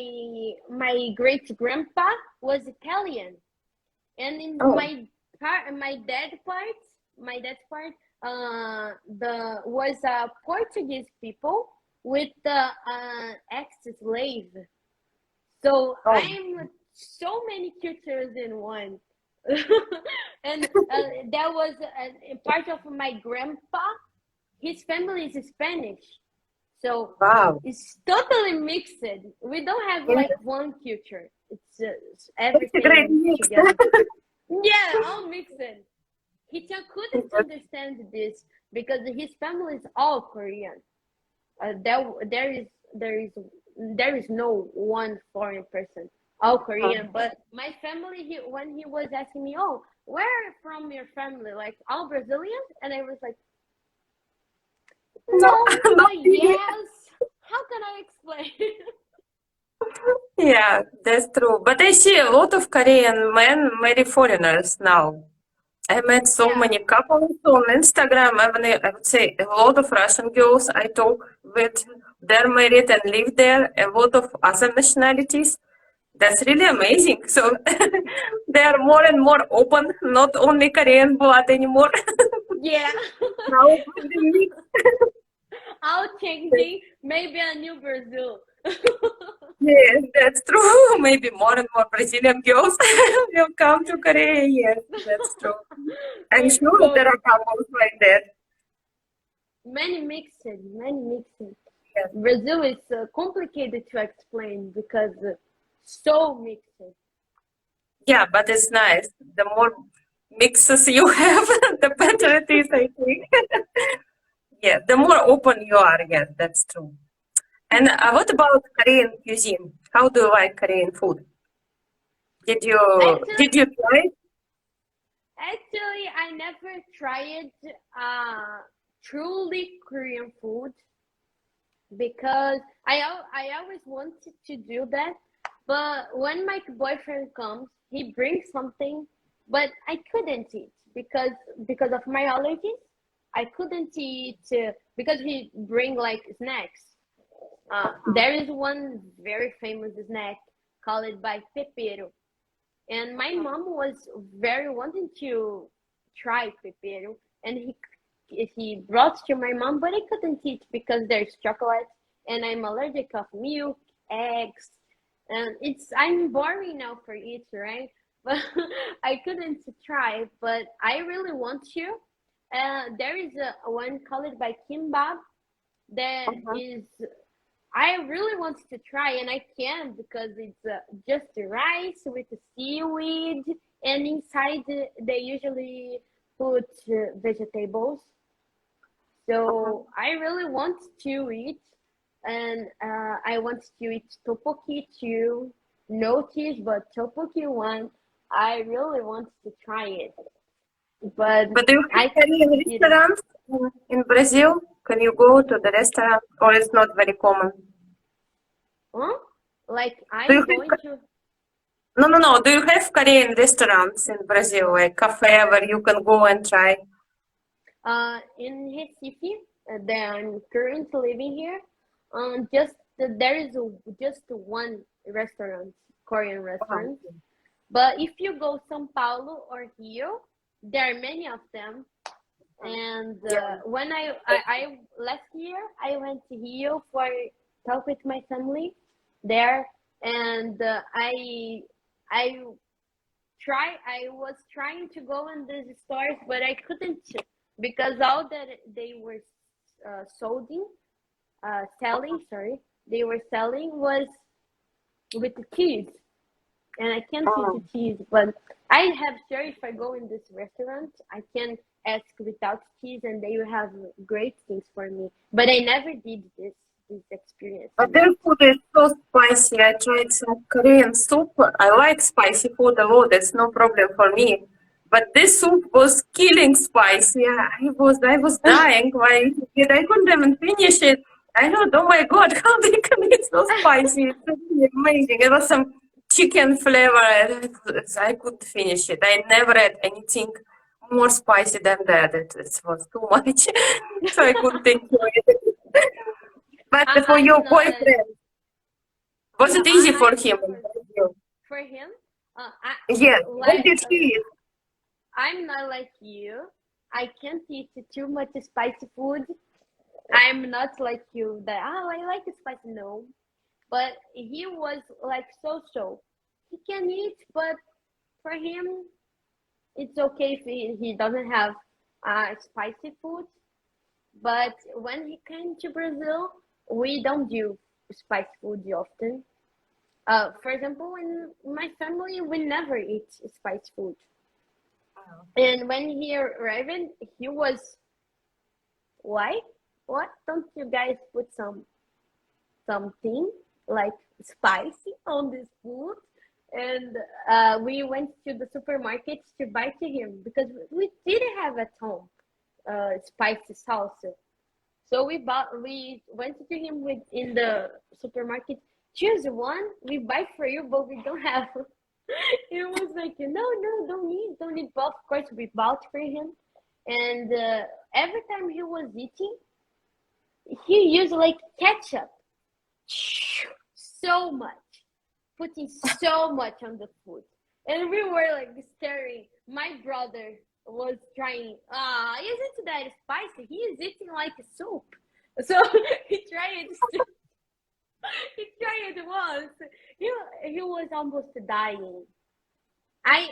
great grandpa was Italian, and in Oh, my dad's part, the was Portuguese people with the ex-slave. So oh, I'm so many cultures in one. And that was a part of my grandpa. His family is Spanish, so wow. it's totally mixed. We don't have Yeah, like one culture. It's it's a great everything mix. together. Yeah, all mixed. He couldn't understand this because his family is all Korean. There is there is no one foreign person, all Korean. But my family, when he was asking me, "Oh, where from your family? Like all Brazilian?" And I was like, No, "No, not but really. yes." How can I explain? Yeah, that's true. But I see a lot of Korean men marry foreigners now. I met so Yeah, many couples on Instagram. I would say a lot of Russian girls I talk with, they're married and live there. A lot of other nationalities. That's really amazing. So they are more and more open, not only Korean blood anymore. yeah. Now with the mix. All changing. Maybe a new Brazil. Yes, that's true. Maybe more and more Brazilian girls will come to Korea. Yes, that's true. I'm sure there So are couples like that. many mixing. Yes. Brazil is complicated to explain because so mixed. Yeah, but it's nice. The more mixes you have, the better it is, I think. Yeah, the more open you are. Yeah, that's true. And what about Korean cuisine? How do you like Korean food? Did you Actually, did you try it? actually, I never tried truly Korean food because I always wanted to do that. But when my boyfriend comes, he brings something, but I couldn't eat because of my allergies. I couldn't eat because he bring like snacks. There is one very famous snack called by pepero, and my mom was very wanting to try pepero, and he brought to my mom, but I couldn't eat because there's chocolate, and I'm allergic of milk, eggs, and I'm boring now for it, right? But I couldn't try, but I really want to. There is a one called by kimbap that Uh-huh. is I really want to try, and I can because it's just rice with seaweed, and inside they usually put vegetables. Uh-huh. So I really want to eat, and I want to eat tteokbokki too. No cheese, but tteokbokki one. I really want to try it, but But do you have I Korean didn't. restaurants in Brazil? Can you go to the restaurant, or it's not very common? Huh? Like Do you I'm going have to. No, no, no. Do you have Korean restaurants in Brazil, like cafe where you can go and try? In Recife, that I'm currently living here, there is just one restaurant, Korean Uh-huh. restaurant. But if you go São Paulo or Rio, there are many of them. And Yeah. when I last year I went to Rio for talk with my family there, and I I was trying to go in these stores, but I couldn't because all that they were selling, sorry, they were selling was with the cheese, and I can't eat Uh-huh. the cheese. But I have sure if I go in this restaurant, I can ask without cheese, and they will have great things for me. But I never did this experience But their yet. food is so spicy. I tried some Korean soup. I like spicy food a lot. That's no problem for me. But this soup was killing spicy. I was dying while eating it. I couldn't even finish it. I thought, oh my God, how they can eat so spicy? It's really amazing. It was some chicken flavor. I couldn't finish it. I never had anything more spicy than that. It was too much. So I couldn't enjoy it. But for I'm your not a boyfriend, was it easy for I'm him not in Brazil? for him. I Yeah. What like did he eat? I'm not like you. I can't eat too much spicy food. I'm not like you that I like spicy. No, but he was like so. He can eat, but for him it's okay if he doesn't have spicy food. But when he came to Brazil, we don't do spicy food often. For example, in my family, we never eat spicy food. And when he arrived, he was, why? What don't you guys put something like spicy on this food? And we went to the supermarket to buy to him because we didn't have at home spicy salsa. So we went to him with in the supermarket. Choose one, we buy for you, but we don't have. It was like, no, don't need. But of course, we bought for him, and every time he was eating, he used like ketchup, so much, putting so much on the food, and we were like staring. My brother was trying. Isn't that spicy? He is eating like a soup. So he tried. He tried it once. He he was almost dying. I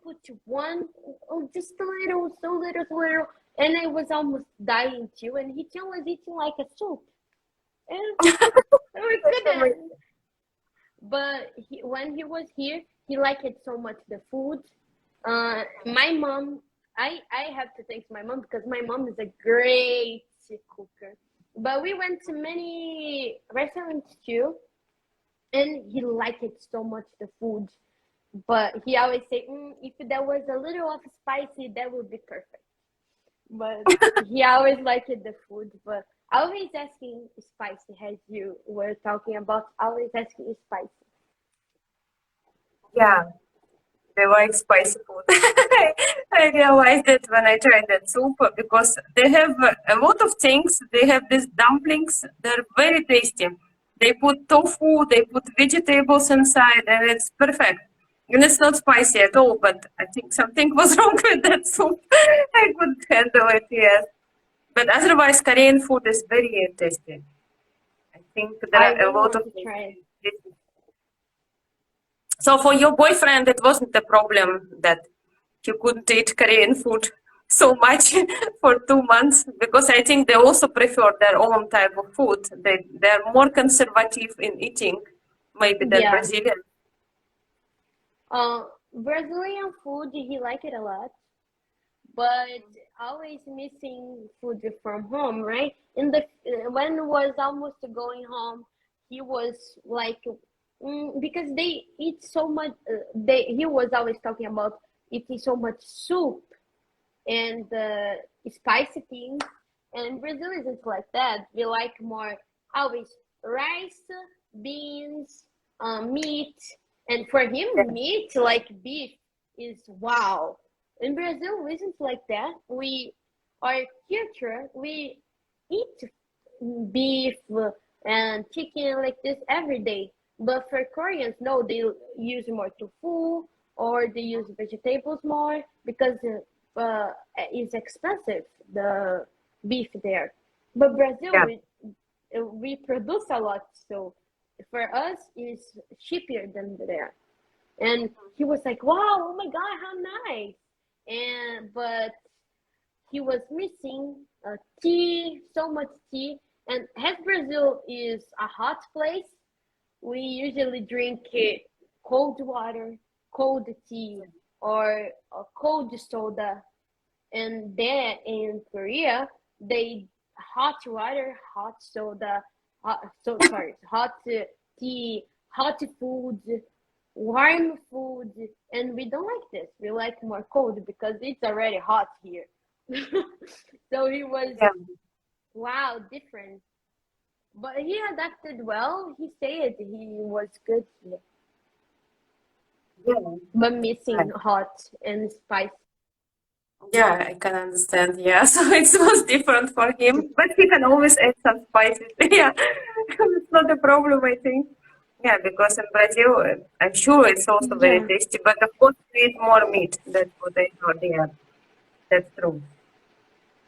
put one, oh, just a little, so little, and I was almost dying too. And he was eating like a soup, and we That's couldn't. amazing. But when he was here, he liked it so much the food. My mom, I have to thank my mom because my mom is a great cooker. But we went to many restaurants too, and he liked it so much the food. But he always say, if there was a little of spicy, that would be perfect. But he always liked the food. But always asking spicy, as you were talking about, always asking spicy. Yeah, they like spicy food. I realized that when I tried that soup because they have a lot of things. They have these dumplings. They're very tasty. They put tofu, they put vegetables inside, and it's perfect. And it's not spicy at all, but I think something was wrong with that soup. I couldn't handle it, yes. But otherwise, Korean food is very tasty. I think there I are a really lot want of to try it. so for your boyfriend, it wasn't a problem that you couldn't eat Korean food so much for 2 months because I think they also prefer their own type of food. They're more conservative in eating maybe than Yeah. Brazilian. Uh, Brazilian food, he liked it a lot, but always missing food from home, right? In the when was almost going home, he was like, because they eat so much. He was always talking about eating so much soup and spicy things, and Brazil isn't like that. We like more always rice, beans, meat, and for Yeah, him, meat like beef is wow. In Brazil, isn't like that. Our culture, we eat beef and chicken like this every day. But for Koreans, no, they use more tofu or they use vegetables more because it's expensive, the beef there. But Brazil, yeah, we produce a lot, so for us, it's cheaper than there. And he was like, "Wow, oh my God, how nice!" And but he was missing tea, so much tea. And as Brazil is a hot place, we usually drink cold water, cold tea, or a cold soda. And there in Korea, they hot water, hot soda, hot tea, hot food, warm food, and we don't like this. We like more cold because it's already hot here. So he was yeah, wow different, but he adapted well. He said he was good here, yeah. but missing Right. hot and spicy. Yeah, I can understand. Yeah, so it was different for him, but he can always add some spices. Yeah, it's not a problem, I think. Yeah, because in Brazil, I'm sure it's also very Yeah. tasty, but of course we eat more meat. That's what I thought. Yeah, that's true.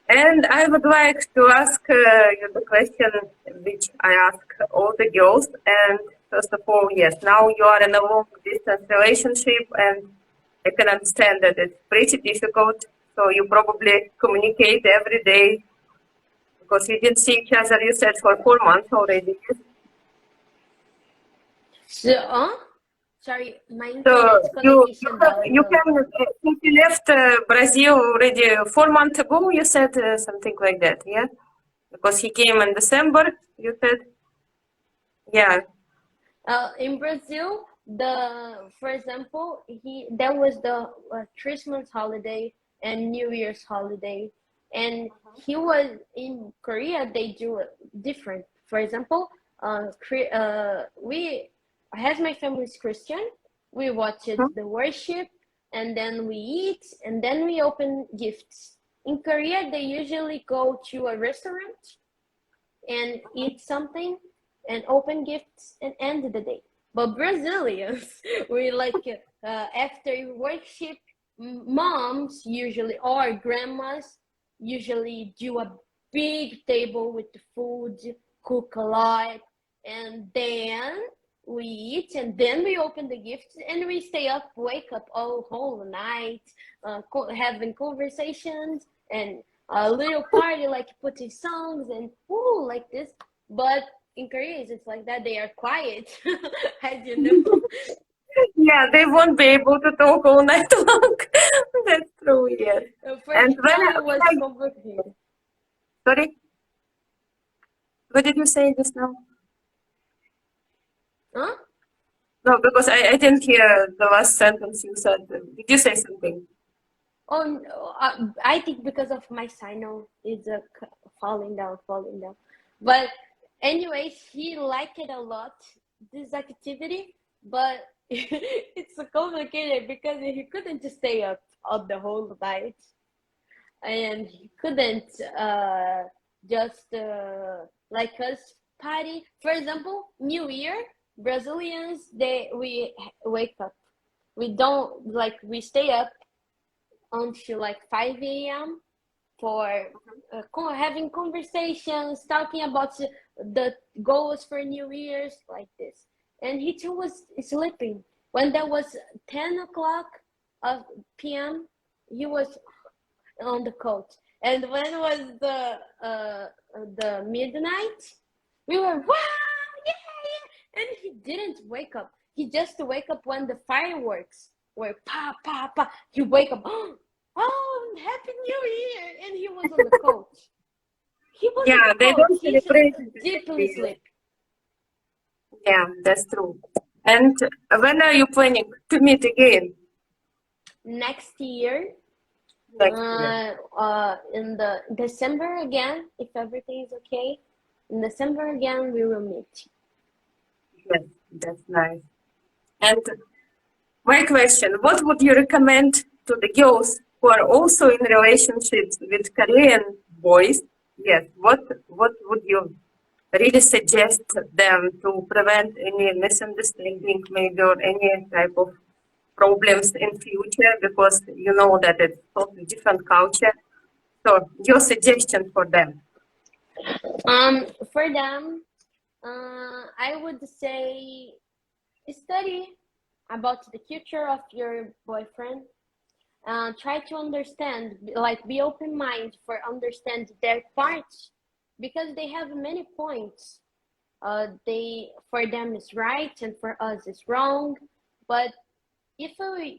And I would like to ask you the question which I ask all the girls. And first of all, yes, now you are in a long distance relationship, and I can understand that it's pretty difficult. So you probably communicate every day because you didn't see each other, you said, for 4 months already. So, sorry, my So internet you connection have was you can since you left Brazil already 4 months ago, you said something like that, yeah? Because he came in December, you said, yeah. in Brazil. For example, he there was the Christmas holiday and New Year's holiday, and he was in Korea. They do it different. For example, we as my family is Christian, we watch it, Mhm. the worship, and then we eat, and then we open gifts. In Korea, they usually go to a restaurant and eat something and open gifts and end the day. But Brazilians, we like after worship, moms usually or grandmas usually do a big table with the food, cook a lot, and then we eat and then we open the gifts and we stay up, wake up all whole night, having conversations and a little party like putting songs and ooh like this. But in Korea it's like that, they are quiet. As you know. Yeah, they won't be able to talk all night long. True, yes. And First time it was complicated. sorry, what did you say just now? Huh? No, because I didn't hear the last sentence you said. Did you say something? Oh, no, I think because of my signal is falling down, falling down. But anyways, he liked it a lot, this activity, but it's so complicated because he couldn't just stay up the whole night, and he couldn't just like us party. For example, New Year, Brazilians, we wake up. We don't like we stay up until like 5 a.m. for having conversations, talking about the goals for New Year's, like this. And he too was sleeping. When there was 10 o'clock of p.m., he was on the couch. And when was the midnight, we were wow, yeah, and he didn't wake up. He just wake up when the fireworks were pa pa pa. He wake up. Oh, happy New Year! And he was on the couch. He was on Yeah, the they couch. don't He celebrate should it. deeply sleep. Yeah, that's true. And when are you planning to meet again? Next year, Next year. in the December again, if everything is okay. In December again, we will meet. Yes, that's nice. And my question, what would you recommend to the girls who are also in relationships with Korean boys? Yes, what would you really suggest them to prevent any misunderstanding maybe or any type of problems in future because you know that it's totally different culture. So your suggestion for them. For them, I would say study about the culture of your boyfriend. Try to understand, like be open mind for understand their parts because they have many points. They for them is right and for us is wrong. But if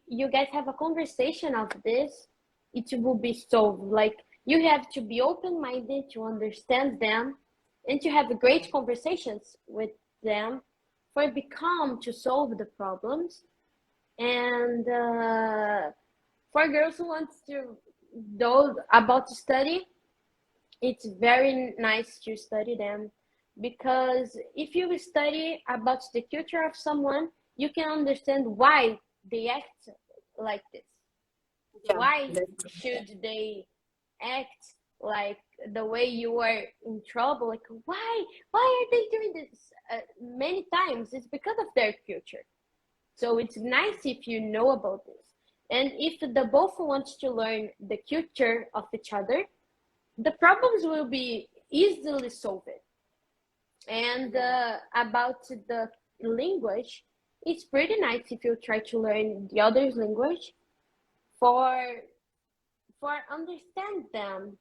you guys have a conversation of this, it will be solved. Like you have to be open minded to understand them and to have great conversations with them for become to solve the problems. And for girls who want to know about to study, it's very nice to study them because if you study about the culture of someone, you can understand why they act like this. Yeah, Why should they act like the way you are in trouble? Like why are they doing this? Many times it's because of their culture. So it's nice if you know about this. And if the both wants to learn the culture of each other, the problems will be easily solved. And about the language, it's pretty nice if you try to learn the other's language for understand them.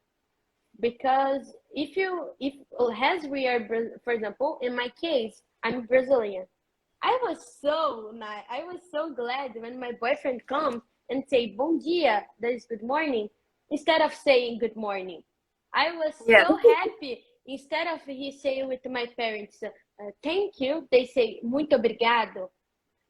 Because if as we are, for example, in my case, I'm Brazilian. I was so nice. I was so glad when my boyfriend comes and say "Bom dia," that is good morning, instead of saying good morning. I was yeah, so happy. Instead of he saying with my parents, "Thank you," they say "Muito obrigado."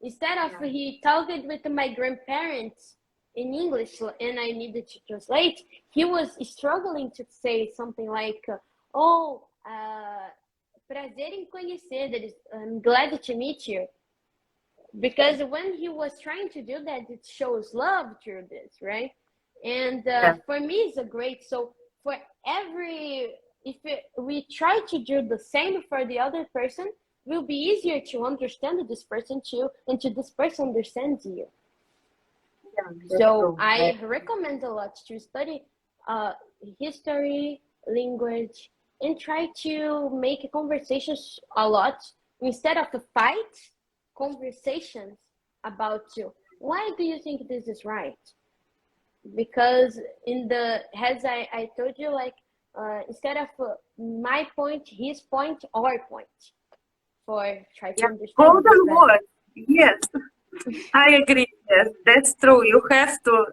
Instead of he talking with my grandparents in English and I needed to translate, he was struggling to say something like, "Oh, prazer em conhecer. I'm glad to meet you." Because when he was trying to do that, it shows love through this, right? And for me, it's a great. So for every, if we try to do the same for the other person, it will be easier to understand this person too, and to this person understands you. So I recommend a lot to study history, language, and try to make conversations a lot instead of a fight. Conversations about you. Why do you think this is right? Because in the as I told you, like instead of my point, his point, our point, for try to understand. Golden word. Yes, I agree. Yes, that's true. You have to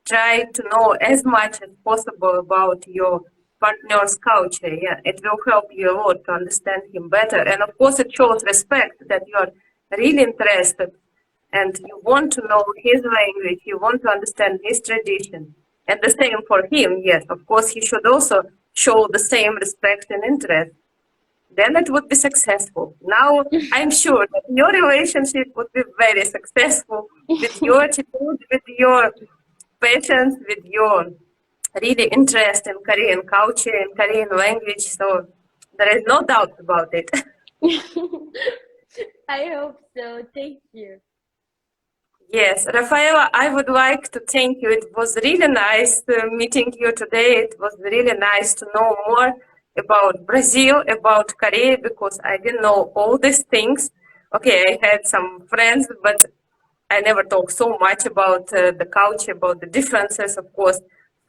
try to know as much as possible about your partner's culture. Yeah, it will help you a lot to understand him better. And of course, it shows respect that you are really interested and you want to know his language, you want to understand his tradition. And the same for him, yes. Of course, he should also show the same respect and interest. Then it would be successful. Now, I'm sure that your relationship would be very successful with your attitude, with your patience, with your really interest in Korean culture and Korean language. So there is no doubt about it. I hope so. Thank you. Yes, Rafaela, I would like to thank you. It was really nice meeting you today. It was really nice to know more about Brazil, about Korea, because I didn't know all these things. Okay, I had some friends, but I never talked so much about the culture, about the differences, of course.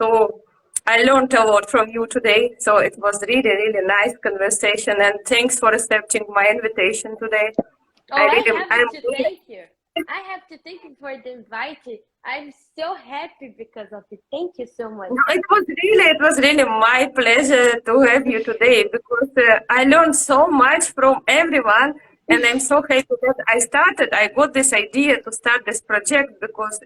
So I learned a lot from you today. So it was really, really nice conversation, and thanks for accepting my invitation today. Oh, I have to thank you. I have to thank you for the invite. I'm so happy because of it. Thank you so much. No, it was really my pleasure to have you today because I learned so much from everyone, and I'm so happy that I got this idea to start this project because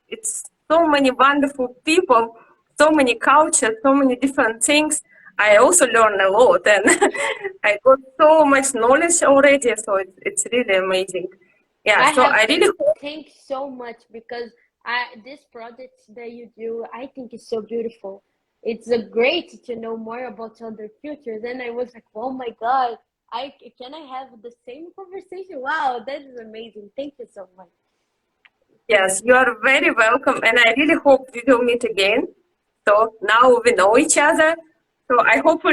it's so many wonderful people, so many cultures, so many different things. I also learned a lot, and I got so much knowledge already. So it's really amazing. Yeah. So I really hope. Thank so much because this project that you do, I think is so beautiful. It's great to know more about other cultures. And I was like, oh my God, I have the same conversation. Wow, that is amazing. Thank you so much. Yes, you are very welcome, and I really hope we will meet again. So now we know each other. So I hope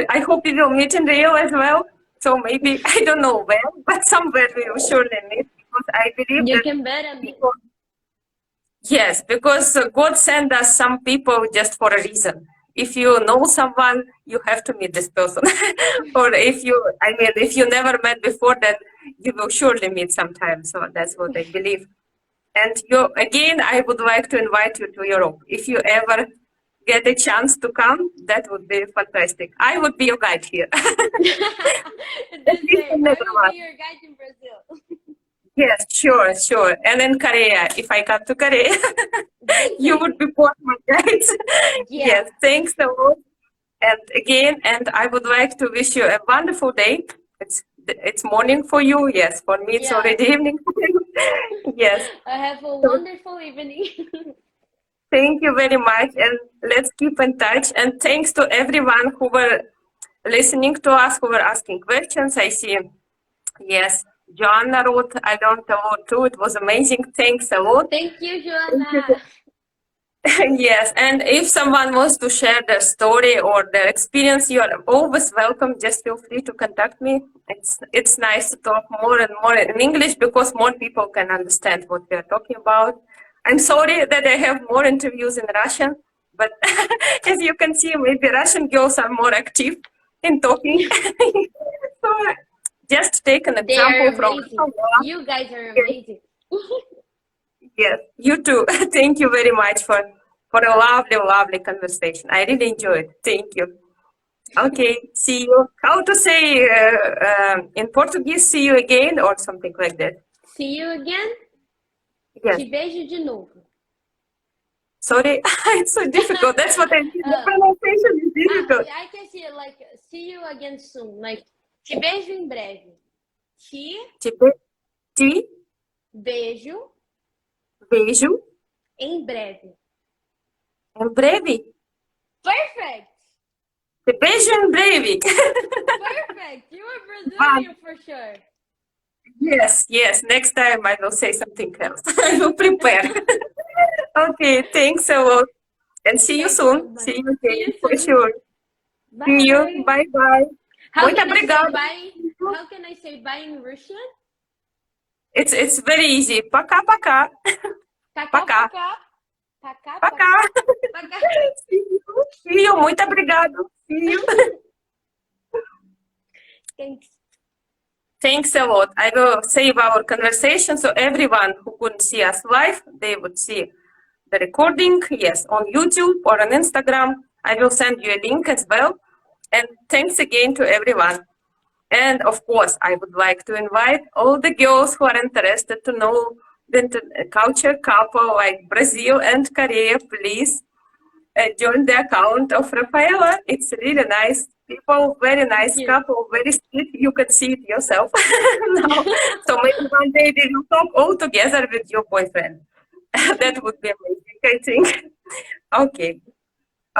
we will meet in Rio as well. So maybe I don't know where, but somewhere we will surely meet because I believe You that can bet on me. yes, because God sent us some people just for a reason. If you know someone, you have to meet this person. Or if you never met before, then you will surely meet sometime. So that's what I believe. And again, I would like to invite you to Europe. If you ever get a chance to come, that would be fantastic. I would be your guide here. At least in I will Netherlands. be your guide in Brazil. Yes, sure. And in Korea, if I come to Korea, you would be both my guides. Yeah. Yes, thanks a lot. And again, and I would like to wish you a wonderful day. It's morning for you. Yes, for me it's already evening. Yes. I have a wonderful evening. Thank you very much, and let's keep in touch. And thanks to everyone who were listening to us, who were asking questions. I see, yes, Joanna wrote, I learned a lot too. It was amazing. Thanks a lot. Thank you, Joanna. Yes, and if someone wants to share their story or their experience, you are always welcome. Just feel free to contact me. It's nice to talk more and more in English because more people can understand what we are talking about. I'm sorry that I have more interviews in Russian, but as you can see, maybe Russian girls are more active in talking. So just take an example from you guys are amazing. Yes, you too. Thank you very much for a lovely conversation. I really enjoyed it. Thank you. Okay, see you. How to say in Portuguese, see you again or something like that? See you again? Yes. Te vejo de novo. Sorry, it's so difficult. That's what I mean. The pronunciation is difficult. I can see it like, see you again soon. Like, te vejo em breve. Te beijo. Beijo. Em breve. Em breve? Perfect! Te beijo em breve. Perfect! You are Brazilian for sure. Yes. Next time I will say something else. I will prepare. Okay, thanks a lot. And see you soon. See you again for sure. Bye. See you. Bye. How can I say bye in Russian? It's very easy. Пока-пока. Пока. See you. Muito obrigado. See you. Thanks a lot. I will save our conversation so everyone who couldn't see us live, they would see the recording, yes, on YouTube or on Instagram. I will send you a link as well. And thanks again to everyone. And of course, I would like to invite all the girls who are interested to know the culture couple like Brazil and Korea, please join the account of Rafaela. It's really nice. People, very Thank nice you. couple, very sweet. You can see it yourself now. So maybe one day we will talk all together with your boyfriend. That would be amazing, I think. Okay.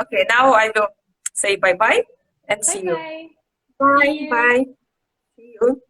Okay, now I will say bye bye and Bye see you. bye. See Bye you. bye. See you.